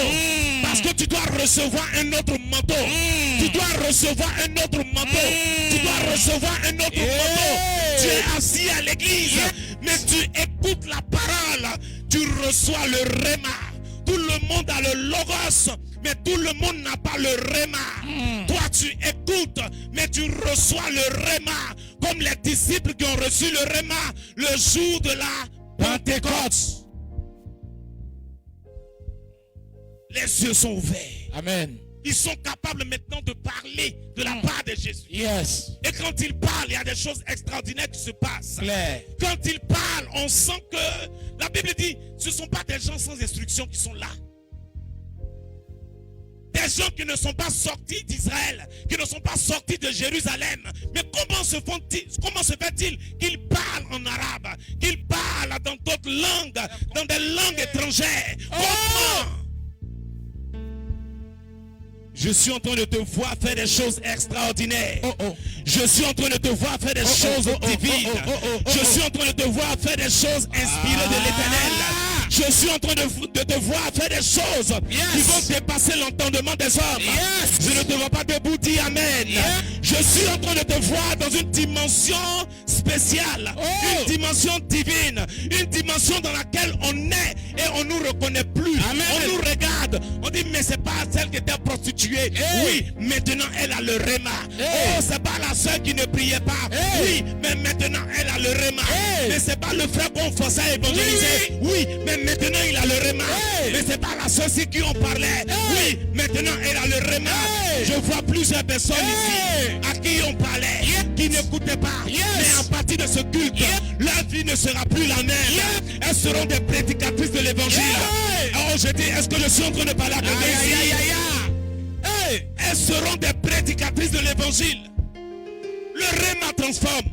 Parce que tu dois recevoir un autre manteau. Tu dois recevoir un autre manteau. Tu dois recevoir un autre manteau. Tu es assis à l'église, mais tu écoutes la parole. Tu reçois le réma. Tout le monde a le logos, mais tout le monde n'a pas le réma. Toi tu écoutes, mais tu reçois le réma. Comme les disciples qui ont reçu le réma le jour de la Pentecôte. Les yeux sont ouverts. Amen. Ils sont capables maintenant de parler de la part de Jésus. Jésus. Yes. Et quand il parle, il y a des choses extraordinaires qui se passent. Claire. Quand il parle, on sent que la Bible dit, ce ne sont pas des gens sans instruction qui sont là. Des gens qui ne sont pas sortis d'Israël, qui ne sont pas sortis de Jérusalem. Mais comment se fait-il qu'ils parlent en arabe, qu'ils parlent dans d'autres langues, dans des langues étrangères? Comment? Je suis en train de te voir faire des choses extraordinaires. Je suis en train de te voir faire des choses divines. Je suis en train de te voir faire des choses inspirées de l'Éternel. Je suis en train de te voir faire des choses qui vont dépasser l'entendement des hommes. Je ne te vois pas debout, dis Amen. Je suis en train de te voir dans une dimension spéciale, une dimension divine, une dimension dans laquelle on est et on ne nous reconnaît plus. Amen. On nous regarde, on dit mais c'est pas celle qui était prostituée. Oui, maintenant elle a le réma. Oh, c'est pas la soeur qui ne priait pas. Oui, mais maintenant elle a le réma. Mais c'est pas le frère qu'on forçait à évangéliser. Oui, mais maintenant il a le réma. Mais c'est pas la soeur ci qui on parlait. Oui, maintenant elle a le réma. Je vois plusieurs personnes ici à qui on parlait, qui n'écoutaient pas. Mais à partir de ce culte, leur vie ne sera plus la même. Elles seront des prédicatrices de l'évangile. Oh, je dis, est-ce que je suis en train de parler à quelqu'un ici? Elles seront des prédicatrices de l'évangile. Le réma transforme.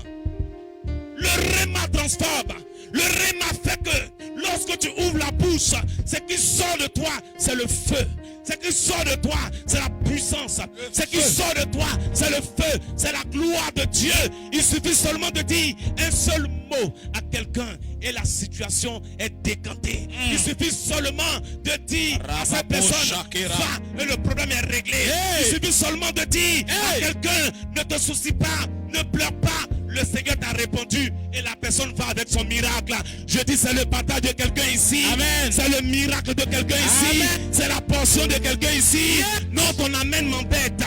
Le réma transforme. Le réma fait que lorsque tu ouvres la bouche, ce qui sort de toi, c'est le feu. Ce qui sort de toi, c'est la puissance. Ce qui sort de toi, c'est le feu. C'est la gloire de Dieu. Il suffit seulement de dire un seul mot à quelqu'un et la situation est décantée. Il suffit seulement de dire à cette personne, va, et le problème est réglé. Il suffit seulement de dire à quelqu'un, ne te soucie pas, ne pleure pas. Le Seigneur t'a répondu et la personne va avec son miracle. Je dis, c'est le partage de quelqu'un ici. C'est le miracle de quelqu'un ici. C'est la portion de quelqu'un ici. Non, ton amen m'embête.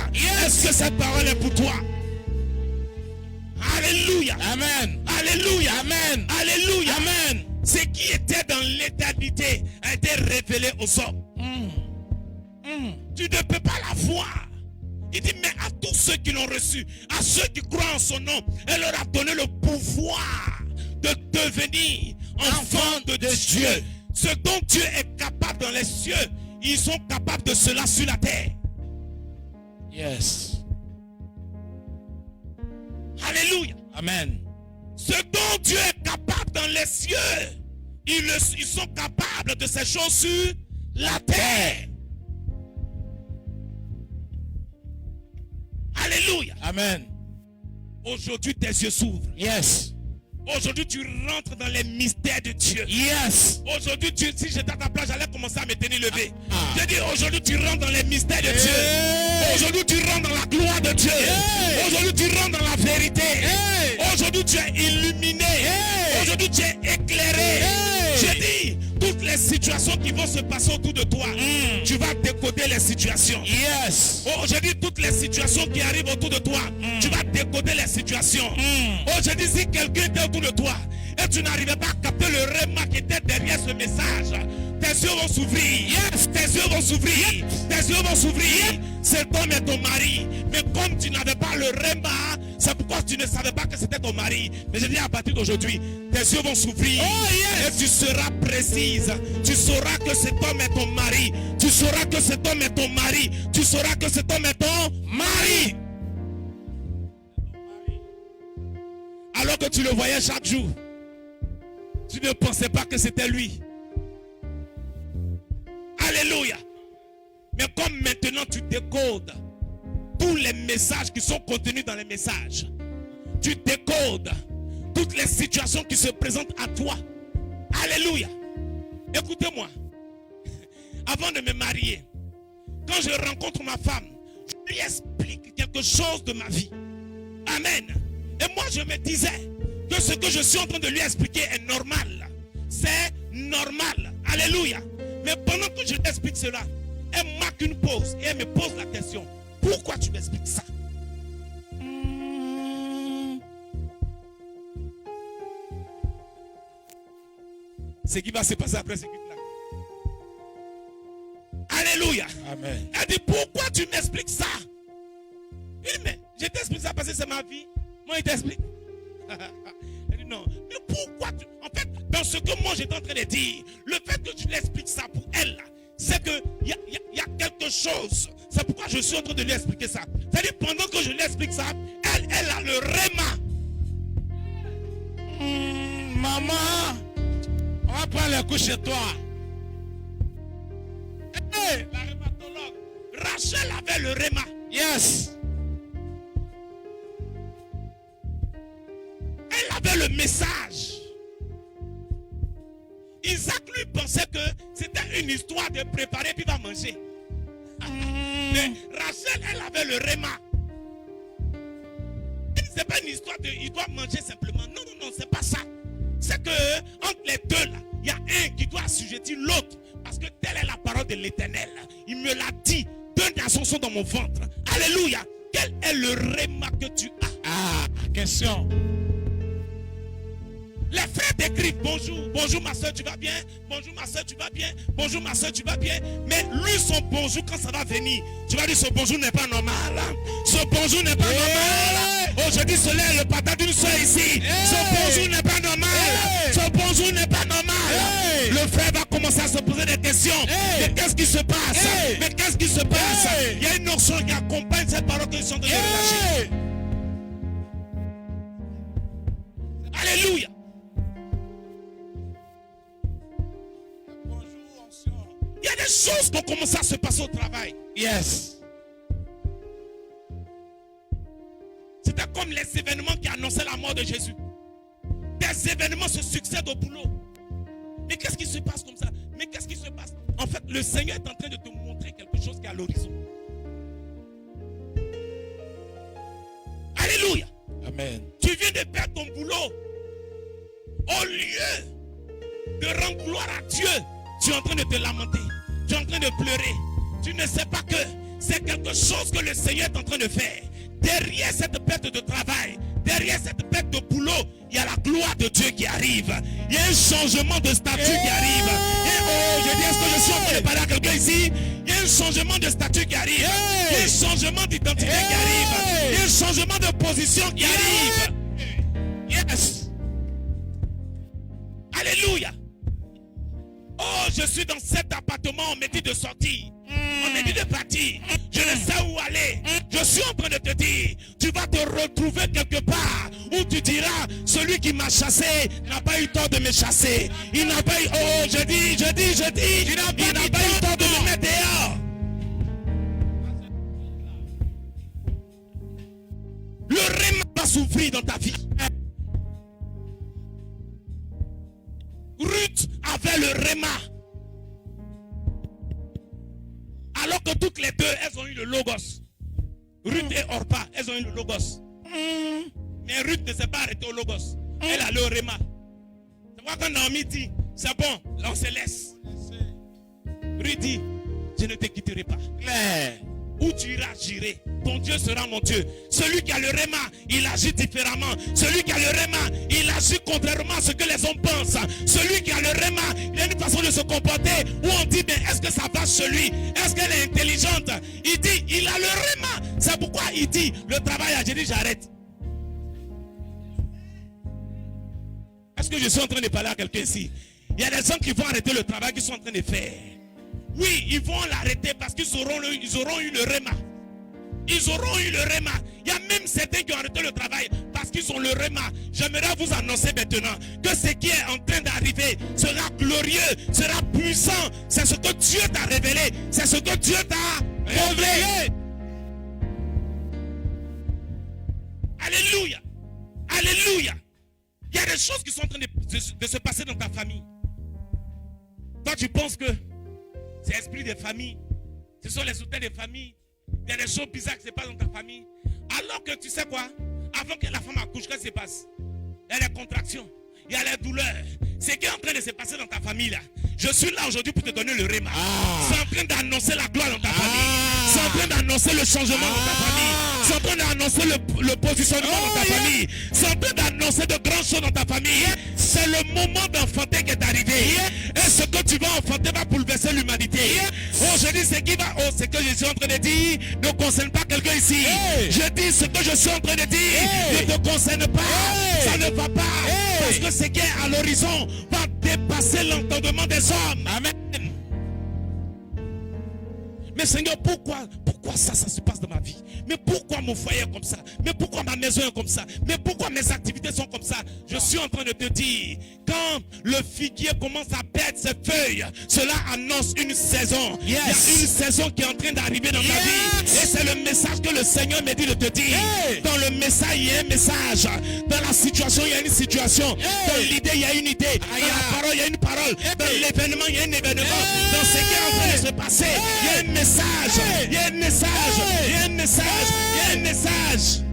Est-ce que cette parole est pour toi? Alléluia. Amen. Alléluia. Amen. Alléluia. Amen. Ce qui était dans l'éternité a été révélé aux hommes. Tu ne peux pas la voir. Il dit, mais à tous ceux qui l'ont reçu, à ceux qui croient en son nom, elle leur a donné le pouvoir de devenir enfants de Dieu. Ce dont Dieu est capable dans les cieux, ils sont capables de cela sur la terre. Yes. Alléluia. Amen. Ce dont Dieu est capable dans les cieux, ils sont capables de ces choses sur la terre. Alléluia. Amen. Aujourd'hui, tes yeux s'ouvrent. Yes. Aujourd'hui, tu rentres dans les mystères de Dieu. Yes. Aujourd'hui, si j'étais à ta place, j'allais commencer à me tenir levé. Je dis, aujourd'hui, tu rentres dans les mystères de Dieu. Aujourd'hui, tu rentres dans la gloire de Dieu. Aujourd'hui, tu rentres dans la vérité. Aujourd'hui, tu es illuminé. Aujourd'hui, tu es éclairé. Je dis, toutes les situations qui vont se passer autour de toi, tu vas décoder les situations. Yes. Oh, je dis, toutes les situations qui arrivent autour de toi, tu vas décoder les situations. Oh, je dis, si quelqu'un était autour de toi et tu n'arrivais pas à capter le réma qui était derrière ce message, tes yeux vont s'ouvrir. Yes. Tes yeux vont s'ouvrir. Tes yeux vont s'ouvrir. Cet homme est ton mari. Mais comme tu n'avais pas le réma, c'est pourquoi tu ne savais pas que c'était ton mari. Mais je dis, à partir d'aujourd'hui, tes yeux vont s'ouvrir. Et tu seras précise. Tu sauras que cet homme est ton mari. Tu sauras que cet homme est ton mari. Tu sauras que cet homme est ton mari. Alors que tu le voyais chaque jour, tu ne pensais pas que c'était lui. Alléluia. Mais comme maintenant tu décodes tous les messages qui sont contenus dans les messages, tu décodes toutes les situations qui se présentent à toi. Alléluia. Écoutez-moi. Avant de me marier, quand je rencontre ma femme, je lui explique quelque chose de ma vie. Amen. Et moi je me disais que ce que je suis en train de lui expliquer est normal. C'est normal. Alléluia. Mais pendant que je t'explique cela, elle marque une pause et elle me pose la question. Pourquoi tu m'expliques ça? Ce qui va se passer après ce culte-là. Alléluia. Amen. Elle dit, pourquoi tu m'expliques ça? Il dit, mais Je t'explique ça parce que c'est ma vie. Moi, il t'explique. Elle dit non. Mais pourquoi en fait, dans ce que moi j'étais en train de dire, le fait que tu l'expliques ça pour elle, c'est qu'il y a quelque chose. C'est pourquoi je suis en train de lui expliquer ça. C'est-à-dire, pendant que je lui explique ça, elle a le réma. Maman, on va prendre les coups chez toi. Hey, la rhumatologue. Rachel avait le réma. Yes. Elle avait le message. Isaac lui pensait que c'était une histoire de préparer puis va manger. Mais Rachel, elle avait le réma. C'est pas une histoire de il doit manger simplement. Non, non, non, c'est pas ça. C'est que entre les deux là, il y a un qui doit assujettir l'autre. Parce que telle est la parole de l'Éternel. Il me l'a dit. 2 garçons sont dans mon ventre. Alléluia. Quel est le réma que tu as? Ah, question. Les frères t'écrivent bonjour, bonjour ma soeur, tu vas bien? Bonjour ma soeur, tu vas bien? Bonjour ma soeur, tu vas bien? Mais lui, son bonjour, quand ça va venir, tu vas dire ce bonjour n'est pas normal. Ce bonjour n'est pas normal. Aujourd'hui, cela est le partage d'une soeur ici. Ce bonjour n'est pas normal. Ce bonjour n'est pas normal. Le frère va commencer à se poser des questions. Mais qu'est-ce qui se passe? Mais qu'est-ce qui se passe? Il y a une notion qui accompagne cette parole que nous sommes en train de relâcher. Alléluia. Il y a des choses qui ont commencé à se passer au travail. Yes. C'était comme les événements qui annonçaient la mort de Jésus. Des événements se succèdent au boulot. Mais qu'est-ce qui se passe comme ça? Mais qu'est-ce qui se passe? En fait, le Seigneur est en train de te montrer quelque chose qui est à l'horizon. Alléluia. Amen. Tu viens de perdre ton boulot. Au lieu de rendre gloire à Dieu, tu es en train de te lamenter. Tu es en train de pleurer. Tu ne sais pas que c'est quelque chose que le Seigneur est en train de faire. Derrière cette perte de travail, derrière cette perte de boulot, il y a la gloire de Dieu qui arrive. Il y a un changement de statut qui arrive. Et oh, je dis, est-ce que je suis en train de parler à quelqu'un ici? Il y a un changement de statut qui arrive. Il y a un changement d'identité qui arrive. Il y a un changement de position qui arrive. Yes. Alléluia. Oh, je suis dans cet appartement, on me dit de sortir. On me dit de partir. Je ne sais où aller. Je suis en train de te dire, tu vas te retrouver quelque part où tu diras, celui qui m'a chassé n'a pas eu tort de me chasser. Il n'a pas eu, oh, je dis, il n'a pas eu tort de me mettre dehors. Le réma va s'ouvrir dans ta vie. Ruth avait le réma. Alors que toutes les deux, elles ont eu le logos. Ruth et Orpa, elles ont eu le logos. Mais Ruth ne s'est pas arrêtée au logos. Elle a le réma. C'est pourquoi quand Naomi dit, c'est bon, là on se laisse. Ruth dit, je ne te quitterai pas. Où tu iras, j'irai. Ton Dieu sera mon Dieu. Celui qui a le réma, il agit différemment. Celui qui a le réma, il agit contrairement à ce que les hommes pensent. Celui qui a le réma, il a une façon de se comporter où on dit, mais est-ce que ça va chez lui? Est-ce qu'elle est intelligente? Il dit, il a le réma. C'est pourquoi il dit, le travail a dit, j'arrête. Est-ce que je suis en train de parler à quelqu'un ici? Il y a des gens qui vont arrêter le travail qu'ils sont en train de faire. Oui, ils vont l'arrêter parce qu'ils auront eu le réma. Ils auront eu le réma. Il y a même certains qui ont arrêté le travail parce qu'ils ont le réma. J'aimerais vous annoncer maintenant que ce qui est en train d'arriver sera glorieux, sera puissant. C'est ce que Dieu t'a révélé. C'est ce que Dieu t'a révélé. Alléluia. Alléluia. Il y a des choses qui sont en train de se passer dans ta famille. Toi, tu penses que c'est l'esprit des familles. Ce sont les soutiens des familles. Il y a des choses bizarres qui se passent dans ta famille. Alors que tu sais quoi? Avant que la femme accouche, qu'est-ce qui se passe? Il y a les contractions. Il y a les douleurs. Ce qui est en train de se passer dans ta famille là. Je suis là aujourd'hui pour te donner le réma. C'est en train d'annoncer la gloire dans ta famille. C'est en train d'annoncer le changement dans ta famille. C'est en train d'annoncer le positionnement dans ta famille. C'est en train d'annoncer de grandes choses dans ta famille. C'est le moment d'enfanter qui est arrivé. Et ce que tu vas enfanter va bouleverser l'humanité. Oh, je dis ce que je suis en train de dire ne concerne pas quelqu'un ici. Je dis ce que je suis en train de dire ne te concerne pas. Ça ne va pas. Parce que ce qui est à l'horizon va dépasser l'entendement des hommes. Amen. Mais Seigneur, pourquoi ça se passe dans ma vie? Mais pourquoi mon foyer est comme ça? Mais pourquoi ma maison est comme ça? Mais pourquoi mes activités sont comme ça? Je suis en train de te dire, quand le figuier commence à perdre ses feuilles, cela annonce une saison. Il y a une saison qui est en train d'arriver dans ta vie. Et c'est le message que le Seigneur me dit de te dire. Dans le message, il y a un message. Dans la situation, il y a une situation. Dans l'idée, il y a une idée. Dans la parole, il y a une parole. Dans l'événement, il y a un événement. Dans ce qui est en train de se passer, il y a un message. Il y a un message. Il y a un message. Il y a un message.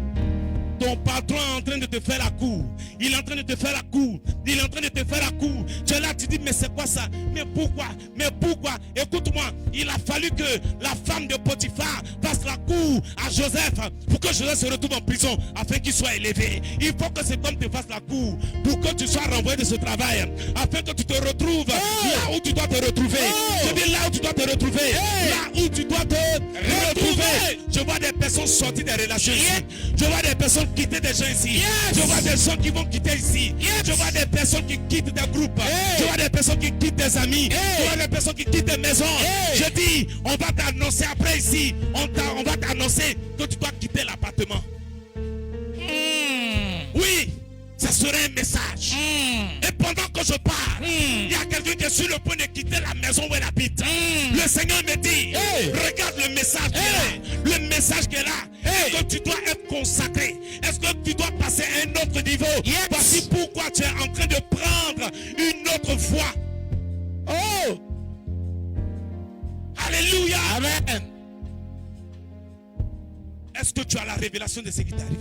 Ton patron est en train de te faire la cour. Il est en train de te faire la cour. Il est en train de te faire la cour. Tu es là, tu dis, mais c'est quoi ça? Mais pourquoi? Mais pourquoi? Écoute-moi, il a fallu que la femme de Potiphar fasse la cour à Joseph pour que Joseph se retrouve en prison afin qu'il soit élevé. Il faut que cet homme te fasse la cour pour que tu sois renvoyé de ce travail afin que tu te retrouves là où tu dois te retrouver. Je dis là où tu dois te retrouver. Là où tu dois te retrouver. Je vois des personnes sortir des relations ici. Je vois des personnes quitter des gens ici. Je vois des gens qui vont quitter ici. Je vois des personnes qui quittent des groupes. Je vois des personnes qui quittent des amis. Je vois des personnes qui quittent des maisons. Je dis, on va t'annoncer après ici. On va t'annoncer que tu dois quitter l'appartement. Oui, ça serait un message. Et pendant que je parle, il y a quelqu'un qui est sur le point de quitter la maison où elle habite. Le Seigneur me dit, regarde le message qui est là. Le message qui est là. Est-ce que tu dois être consacré? Est-ce que tu dois passer à un autre niveau? Voici pourquoi tu es en train de prendre une autre voie. Oh! Alléluia! Amen! Est-ce que tu as la révélation de ce qui t'arrive?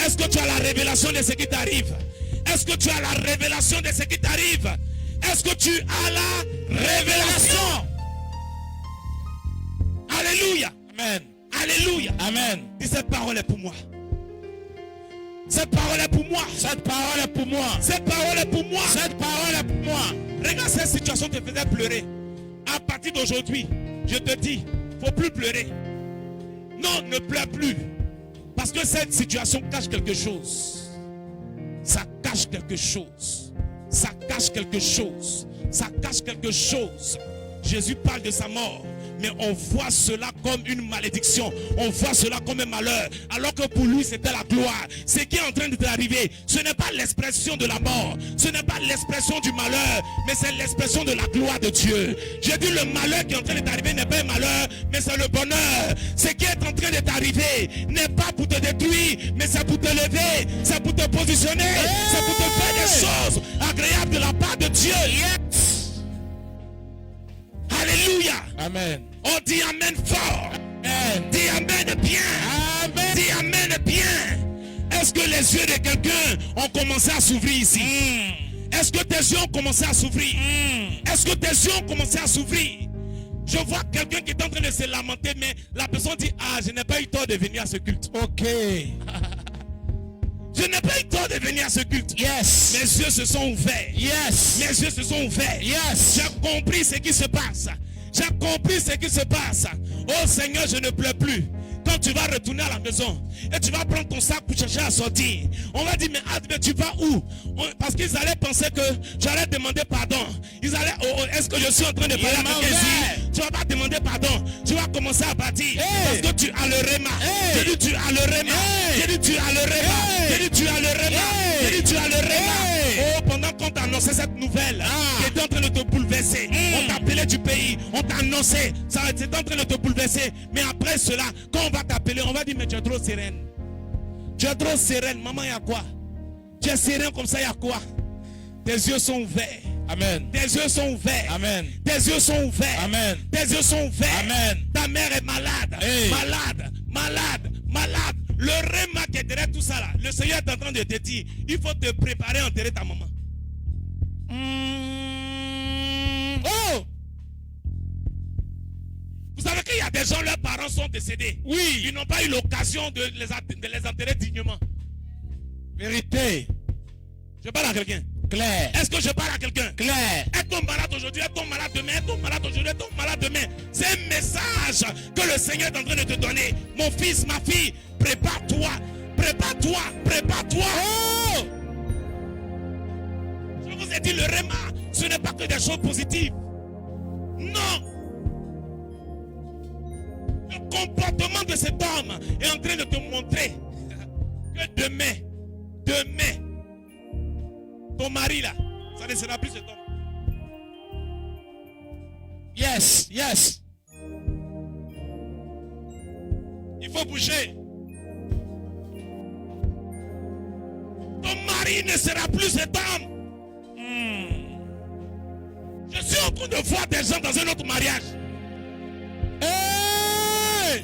Est-ce que tu as la révélation de ce qui t'arrive? Est-ce que tu as la révélation de ce qui t'arrive? Est-ce que tu as la révélation? Alléluia! Amen! Alléluia. Amen. Et cette parole est pour moi. Cette parole est pour moi. Cette parole est pour moi. Cette parole est pour moi. Cette parole est pour moi. Regarde, cette situation te faisait pleurer. À partir d'aujourd'hui, je te dis, il ne faut plus pleurer. Non, ne pleure plus. Parce que cette situation cache quelque chose. Ça cache quelque chose. Ça cache quelque chose. Ça cache quelque chose. Jésus parle de sa mort. Mais on voit cela comme une malédiction. On voit cela comme un malheur. Alors que pour lui, c'était la gloire. Ce qui est en train de t'arriver, ce n'est pas l'expression de la mort. Ce n'est pas l'expression du malheur. Mais c'est l'expression de la gloire de Dieu. J'ai dit le malheur qui est en train de t'arriver n'est pas un malheur. Mais c'est le bonheur. Ce qui est en train de t'arriver n'est pas pour te détruire. Mais c'est pour te lever. C'est pour te positionner. C'est pour te faire des choses agréables de la part de Dieu. Alléluia. Amen. On dit amen fort. Amen. Dis amen bien. Amen. Dis amen bien. Est-ce que les yeux de quelqu'un ont commencé à s'ouvrir ici? Est-ce que tes yeux ont commencé à s'ouvrir? Est-ce que tes yeux ont commencé à s'ouvrir? Je vois quelqu'un qui est en train de se lamenter, mais la personne dit, ah, je n'ai pas eu tort de venir à ce culte. Ok. Je n'ai pas eu tort de venir à ce culte. Yes. Mes yeux se sont ouverts. Yes. Mes yeux se sont ouverts. Yes. J'ai compris ce qui se passe. J'ai compris ce qui se passe. Oh Seigneur, je ne pleure plus. Quand tu vas retourner à la maison et tu vas prendre ton sac pour chercher à sortir, on va dire, mais tu vas où? Parce qu'ils allaient penser que j'allais demander pardon. Ils allaient, est-ce que je suis en train de parler à quelqu'un ici? Tu vas pas demander pardon. Tu vas commencer à bâtir. Parce que tu as le réma. J'ai dit tu as le réma. J'ai dit tu as le réma. J'ai dit tu as le réma. J'ai dit tu as le réma. Oh, pendant qu'on t'a annoncé cette nouvelle qui était en train de te bouleverser, on t'a appelé du pays, on t'a annoncé, ça était en train de te bouleverser. Mais après cela, quand on va t'appeler, on va dire, mais tu es trop sereine. Tu es trop sereine. Maman, il y a quoi? Tu es sereine comme ça, il y a quoi? Tes yeux sont ouverts. Amen. Tes yeux sont ouverts. Amen. Tes yeux sont ouverts. Amen. Tes yeux sont ouverts. Amen. Ta mère est malade. Hey. Malade. Malade. Malade. Le réma qui est derrière tout ça là, le Seigneur est en train de te dire, il faut te préparer à enterrer ta maman. Oh! Vous savez qu'il y a des gens, leurs parents sont décédés. Oui. Ils n'ont pas eu l'occasion de les enterrer dignement. Vérité. Je parle à quelqu'un. Clair. Est-ce que je parle à quelqu'un? Clair. Est-on malade aujourd'hui? Est-on malade demain? Est-on malade aujourd'hui? Est-on malade demain? C'est un message que le Seigneur est en train de te donner. Mon fils, ma fille, prépare-toi. Prépare-toi. Prépare-toi. Oh! Je vous ai dit, le réma, ce n'est pas que des choses positives. Non. Le comportement de cet homme est en train de te montrer que demain, ton mari là, ça ne sera plus cet homme. Yes, yes. Il faut bouger. Ton mari ne sera plus cet homme. Je suis en train de voir des gens dans un autre mariage. Hey!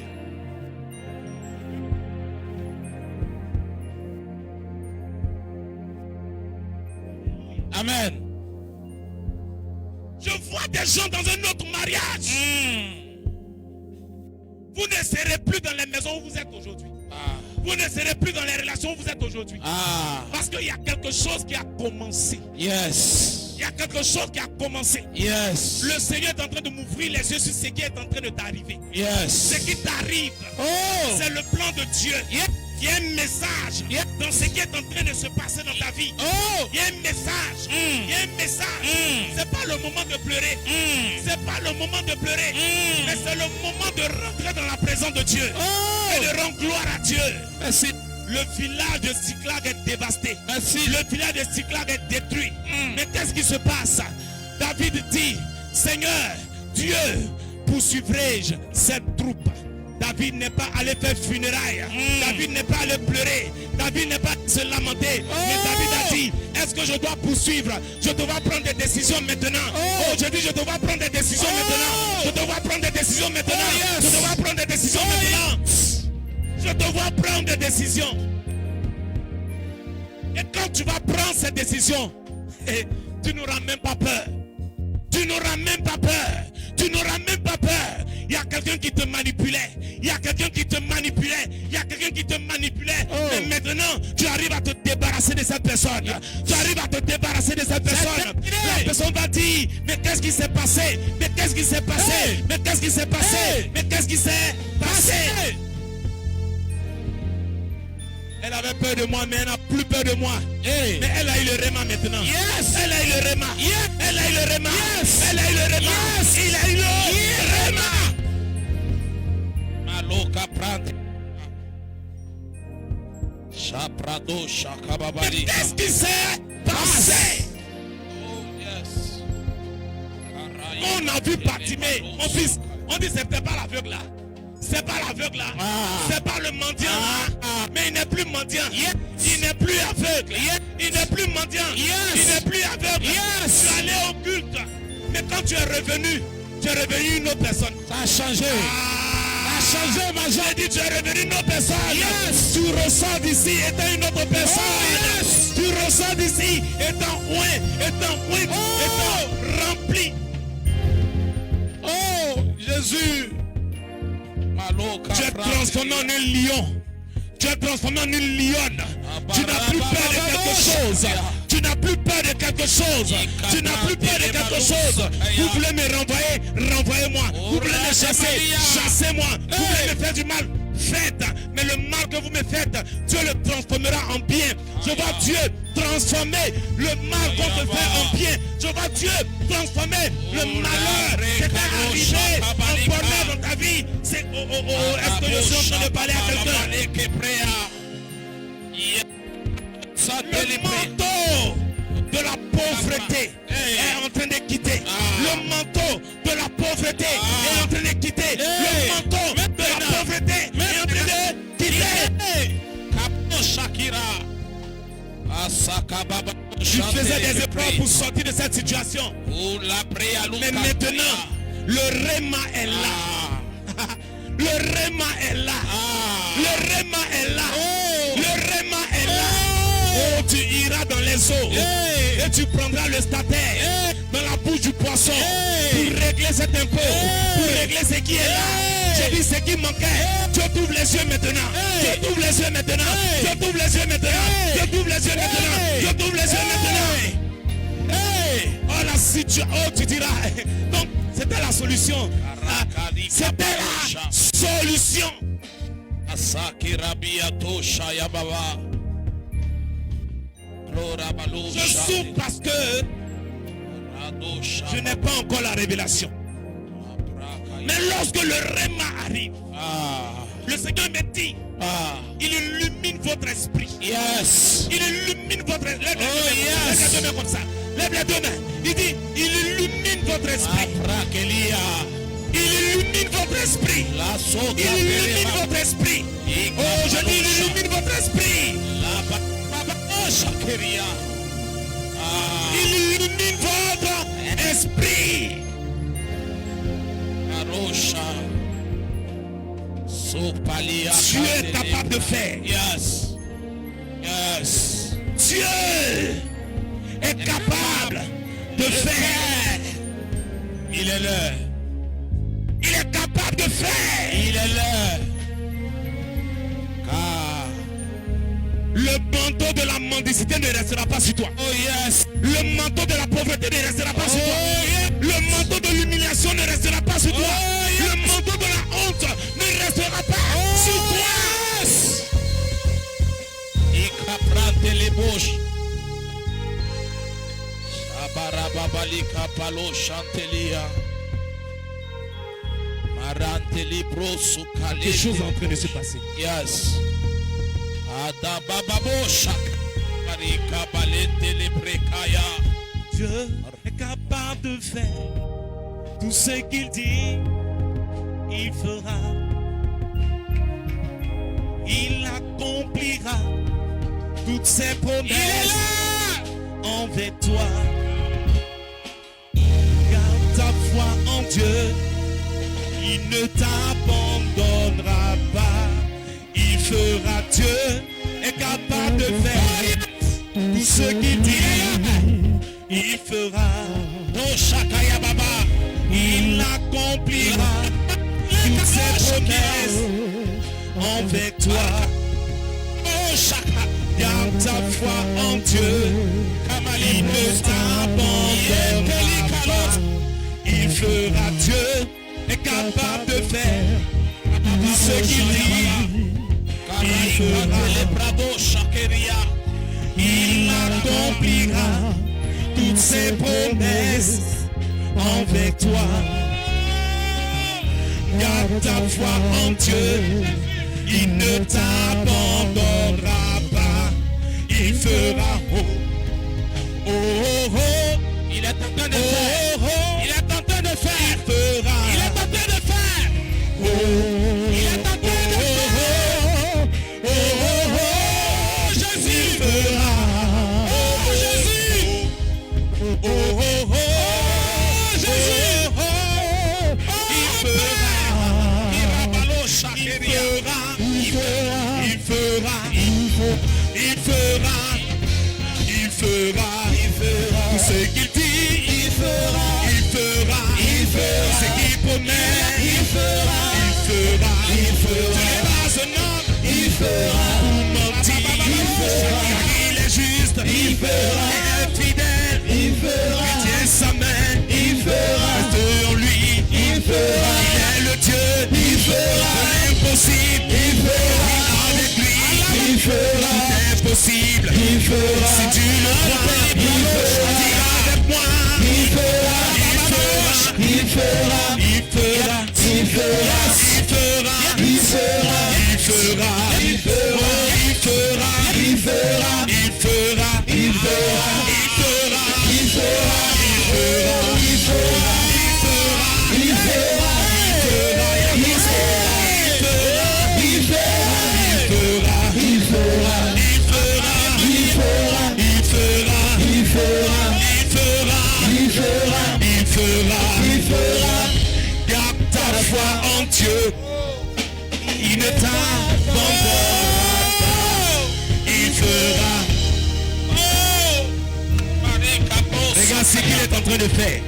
Amen. Je vois des gens dans un autre mariage. Vous ne serez plus dans les maisons où vous êtes aujourd'hui. Vous ne serez plus dans les relations où vous êtes aujourd'hui. Parce qu'il y a quelque chose qui a commencé. Yes. Il y a quelque chose qui a commencé. Yes. Le Seigneur est en train de m'ouvrir les yeux sur ce qui est en train de t'arriver. Yes. Ce qui t'arrive, Oh. c'est le plan de Dieu. Yes. Il y a un message dans ce qui est en train de se passer dans ta vie. Oh. Il y a un message. Il y a un message. C'est pas le moment de pleurer. C'est pas le moment de pleurer. Mais c'est le moment de rentrer dans la présence de Dieu. Oh. Et de rendre gloire à Dieu. Merci. Le village de Ziklag est dévasté. Merci. Le village de Ziklag est détruit. Mais qu'est-ce qui se passe? David dit, Seigneur, Dieu, poursuivrai-je cette troupe? David n'est pas allé faire funérailles. David n'est pas allé pleurer. David n'est pas allé se lamenter. Mais David a dit, est-ce que je dois poursuivre? Je dois prendre des décisions maintenant. Oh, je dis, je dois prendre des décisions maintenant. Je dois prendre des décisions maintenant. Je dois prendre des décisions maintenant. Je dois prendre des décisions. Et quand tu vas prendre ces décisions, tu n'auras même pas peur. Tu n'auras même pas peur. Tu n'auras même pas peur. Il y a quelqu'un qui te manipulait. Il y a quelqu'un qui te manipulait. Il y a quelqu'un qui te manipulait. Mais maintenant, tu arrives à te débarrasser de cette personne. Tu arrives à te débarrasser de cette personne. La personne va dire, mais qu'est-ce qui s'est passé? Mais qu'est-ce qui s'est passé? Mais qu'est-ce qui s'est passé? Mais qu'est-ce qui s'est passé? Elle avait peur de moi, mais elle n'a plus peur de moi. Mais elle a eu le réma maintenant. Yes. Elle a eu le réma. Yes. Elle a eu le réma. Yes. Elle a eu le réma. Yes. Il a eu le réma. Maloka prante. Chaprado chakababali. Qu'est-ce qui s'est passé? Oh yes. On a vu Bartimée. Mon fils, on dit c'était pas l'aveugle là. C'est pas l'aveugle là. C'est pas le mendiant là. Mais il n'est plus mendiant. Il n'est plus aveugle. Il n'est plus mendiant. Il n'est plus aveugle. Tu es allé au culte. Mais quand tu es revenu une autre personne. Ça a changé. Ça a changé, ma J'ai dit, tu es revenu une autre personne. Tu ressors d'ici étant une autre personne. Tu ressors d'ici étant rempli. Oh, Jésus. Tu es transformé en un lion. Tu es transformé en une lionne. Tu n'as plus peur de quelque chose. Tu n'as plus peur de quelque chose. Tu n'as plus peur de quelque chose. Vous voulez me renvoyer? Renvoyez-moi. Vous voulez me chasser? Chassez-moi. Vous voulez me faire du mal? Faites. Mais le mal que vous me faites, Dieu le transformera en bien. Je vois Dieu transformer le mal qu'on te fait en bien. Je vois Dieu transformer le malheur qui t'est arrivé en bonheur dans ta vie. C'est est-ce que je suis en train de parler à quelqu'un? Le manteau de la pauvreté est en train de quitter. Le manteau de la pauvreté est en train de quitter. Le manteau de la pauvreté est en train de quitter. Tu faisais des épreuves pour sortir de cette situation. Mais maintenant, le réma est là. Le réma est là. Le réma est là. Le réma est là. Oh, tu iras dans les eaux et tu prendras le statère dans la bouche du poisson pour régler cet impôt, pour régler ce qui est là. J'ai dit ce qui manquait. Tu t'ouvres les yeux maintenant. Tu t'ouvres les les yeux maintenant. Hey. Je t'ouvre les yeux maintenant. Hey. Je t'ouvre les yeux maintenant. Hey. Je t'ouvre les yeux maintenant. Hey. Oh la situation. Oh tu diras. Donc c'était la solution. C'était la solution. Je souffre parce que je n'ai pas encore la révélation. Mais lorsque le réma arrive, le Seigneur me dit, il illumine votre esprit. Yes. Il illumine votre esprit. Lève Oh, les yes. deux mains comme ça. Lève les deux mains. Il dit, il illumine votre esprit. Il illumine votre esprit. Il illumine votre esprit. Oh, je dis, il illumine votre esprit. Il illumine votre esprit. Dieu est capable de faire. Yes. Yes. Dieu est capable de faire. Il est l'heure. Il est capable de faire. Il est l'heure. Car le manteau de la mendicité ne restera pas sur toi. oh yes. Le manteau de la pauvreté ne restera pas sur toi. Le manteau de l'humiliation ne restera pas sur toi. Le manteau de la honte ne restera pas sur toi. Il caprante les bouches. Shabarababali kapalo chantelia. Maranteli brosu kale. Quelque chose est en train de se passer. Yes. Adabababo shak. Marika balente le prekaya. Dieu est capable de faire tout ce qu'il dit, il fera. Il accomplira toutes ses promesses envers toi. Garde ta foi en Dieu, il ne t'abandonnera pas. Il fera, Dieu est capable de faire tout ce qu'il dit. Il fera, oh Shakaya Baba, il accomplira toutes ses promesses envers toi. Oh Shaka, garde ta foi en Dieu, il ne t'abandonnera pas. Il fera, Dieu est capable de faire tout ce qu'il dit. Il fera, il accomplira toutes ses promesses envers toi. Garde ta foi en Dieu, il ne t'abandonnera pas. Il fera, oh, oh, oh, oh. Il est en train de faire. Oh, oh. Il est en train de faire. Il fera, Il est en train de faire. oh, Il est en train de faire. oh, oh, oh, Jésus fera, Oh Jésus. oh, oh, oh, Jésus, il fera, Irabalo il shakeria. fera, il fera, il fera, il fera, tout ce qu'il dit, il fera, ce qu'il promet, il fera, tu n'es pas un homme, il fera, car il est juste, il est fidèle, il tient sa main, reste en lui, il est le Dieu, de l'impossible, avec lui, tout est possible, si tu le crois, dis avec moi, il fera, Garde ta foi en Dieu, il ne t'abandonnera pas, il fera. Regarde ce qu'il est en train de faire.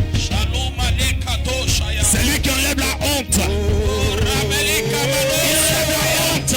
C'est lui qui enlève la honte. Il enlève la honte.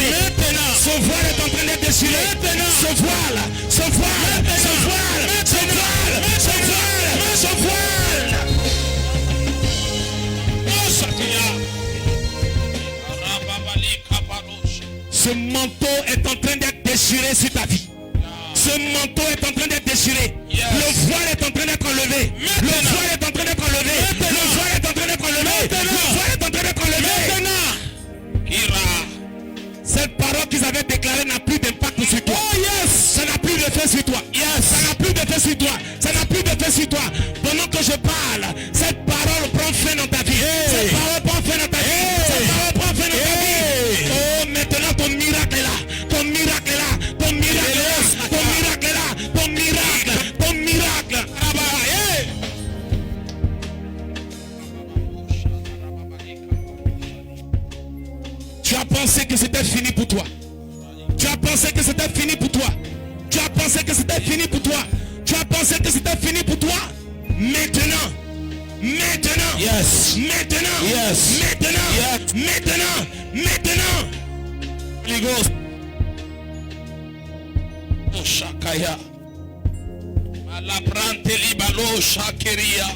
déchiré. Maintenant. Ce voile est en train d'être déchiré. Maintenant. Ce voile. Ce voile. Ce voile. Ce voile. Ce voile. Ce voile. Oh, Seigneur. Ce manteau est en train d'être déchiré sur ta vie. Ce manteau est en train d'être déchiré. Yes. Le voile est en train d'être enlevé. Maintenant. Le voile est en train d'être enlevé. Maintenant. Le voile est en train d'être enlevé. Maintenant. Le voile est en train d'être enlevé. Maintenant. Cette parole qu'ils avaient déclarée n'a plus d'impact sur toi. Oh yes. Ça n'a plus d'effet sur toi. Yes. Ça n'a plus d'effet sur toi. Ça n'a plus d'effet sur toi. Pendant que je parle, cette parole prend fin dans ta vie. Hey. Cette parole prend fin dans ta vie. Hey. Cette parole prend fin dans ta vie. Oh, maintenant ton miracle est là. Ton miracle est là. Ton miracle est là. Ton miracle est là. Ton miracle. Ton miracle. Tu as pensé que c'était fini pour toi. Tu as pensé que c'était fini pour toi. Tu as pensé que c'était fini pour toi. Tu as pensé que c'était fini pour toi. Maintenant. Maintenant. Yes. Maintenant. Yes. Maintenant. Yes. Maintenant. Maintenant. Ligos. Oh Shakaya. Malabrante libalo shakeria.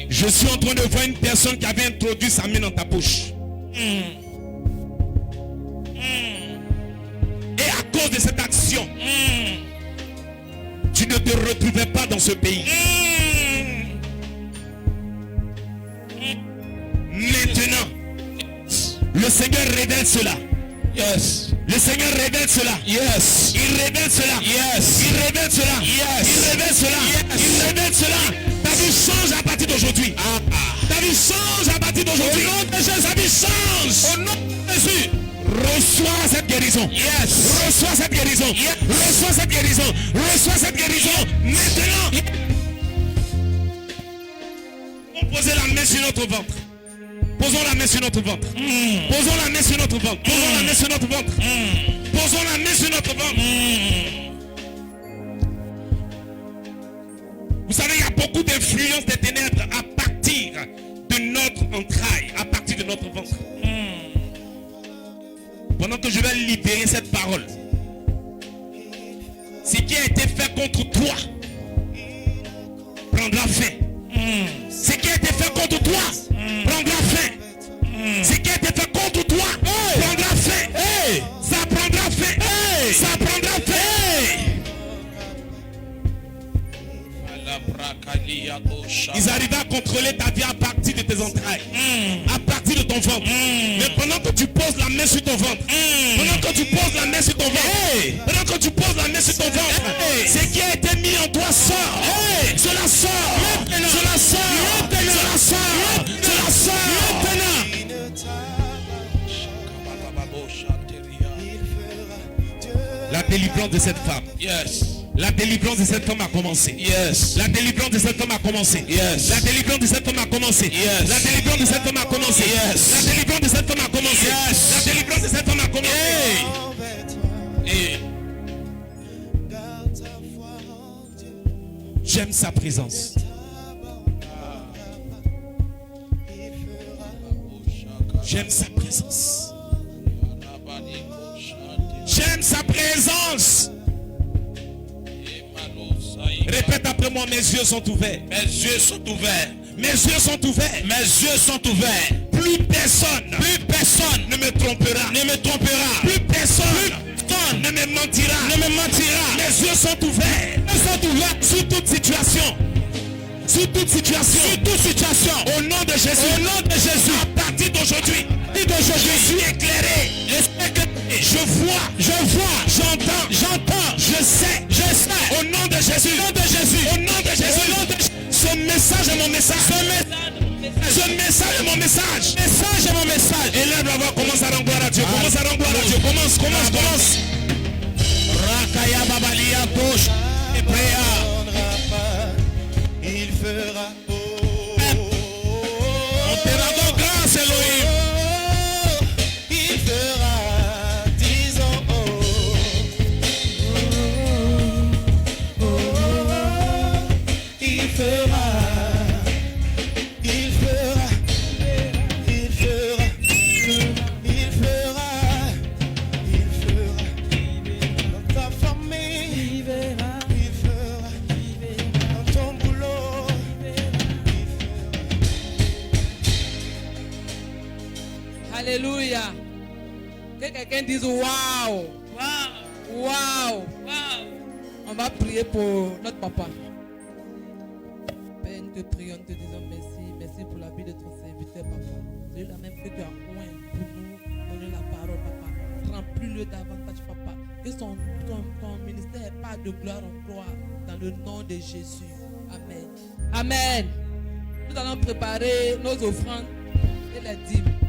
Je suis en train de voir une personne qui avait introduit sa main dans ta poche. Et à cause de cette action, tu ne te retrouvais pas dans ce pays. Maintenant, le Seigneur révèle cela. Yes. Le Seigneur révèle cela. Yes. Il révèle cela. Yes. Il révèle cela. Yes. Il révèle cela. Yes. Il révèle cela. Ta vie change à partir d'aujourd'hui. Ta vie change à partir d'aujourd'hui. Au nom de Jésus, ta vie change. Au nom de Jésus. Reçois cette guérison. Yes. Reçois cette guérison. Yes. Reçois cette guérison. Reçois cette guérison. Maintenant. On posait la main sur notre ventre. Posons la main sur notre ventre. Posons la main sur notre ventre. Posons la main sur notre ventre. Posons la main sur notre ventre. Vous savez, il y a beaucoup d'influence des ténèbres à partir de notre entraille, à partir de notre ventre. Pendant que je vais libérer cette parole, ce qui a été fait contre toi prendra fin. Ce qui a été fait contre toi prendra fin. Ce qui a été fait contre toi prendra fin. Ça prendra fin. Ça prendra fin. Ils arrivaient à contrôler ta vie à partir de tes entrailles, à partir de ton ventre. Mais pendant que tu poses la main sur ton ventre, pendant que tu poses la main sur ton ventre, pendant que tu poses la main sur ton ventre, ce qui a été mis en toi sort. Cela sort. Cela sort. Cela sort. Cela sort. La délivrance de cette femme. Yes. La délivrance de cette femme a commencé. Yes. La délivrance de cette femme a commencé. Yes. La délivrance de cette femme a commencé. Yes. La délivrance de cette femme a commencé. Yes. La délivrance de cette femme a commencé. Yes. La délivrance de cette femme a commencé. J'aime sa présence. J'aime sa présence. J'aime sa présence. Répète après moi, mes yeux sont ouverts. Mes yeux sont ouverts. Mes yeux sont ouverts. Mes yeux sont ouverts. Plus personne ne me trompera. Ne me trompera. Plus personne ne me mentira. Ne me mentira. Mes yeux sont ouverts. Ils sont ouverts sur toute situation. Sur toute situation. Sur toute situation. Au nom de Jésus. Au nom de Jésus. À partir d'aujourd'hui. Je suis éclairé. Je vois. J'entends. Je sais. Au nom de Jésus. Au nom de Jésus. Au nom de Jésus. Ce message est mon message. Ce message est mon message. Message est mon message. Élève la voix. Commence à rendre gloire à Dieu. Commence à rendre gloire à Dieu. Commence. Rakaya babalia touche. Et préa. Il fera beau. On te rend grâce, Elohim. Il fera, disons il fera, il fera, il fera, il quelqu'un dise waouh. Wow. Waouh. Wow. On va prier pour notre papa. Père, nous te prions, nous te disons merci. Merci pour la vie de ton serviteur, papa. C'est la même que tu as oint pour nous donner la parole, papa. Remplis-le davantage, papa. Que ton ministère n'ait pas de gloire en gloire. Dans le nom de Jésus. Amen. Amen. Nous allons préparer nos offrandes et les dîmes.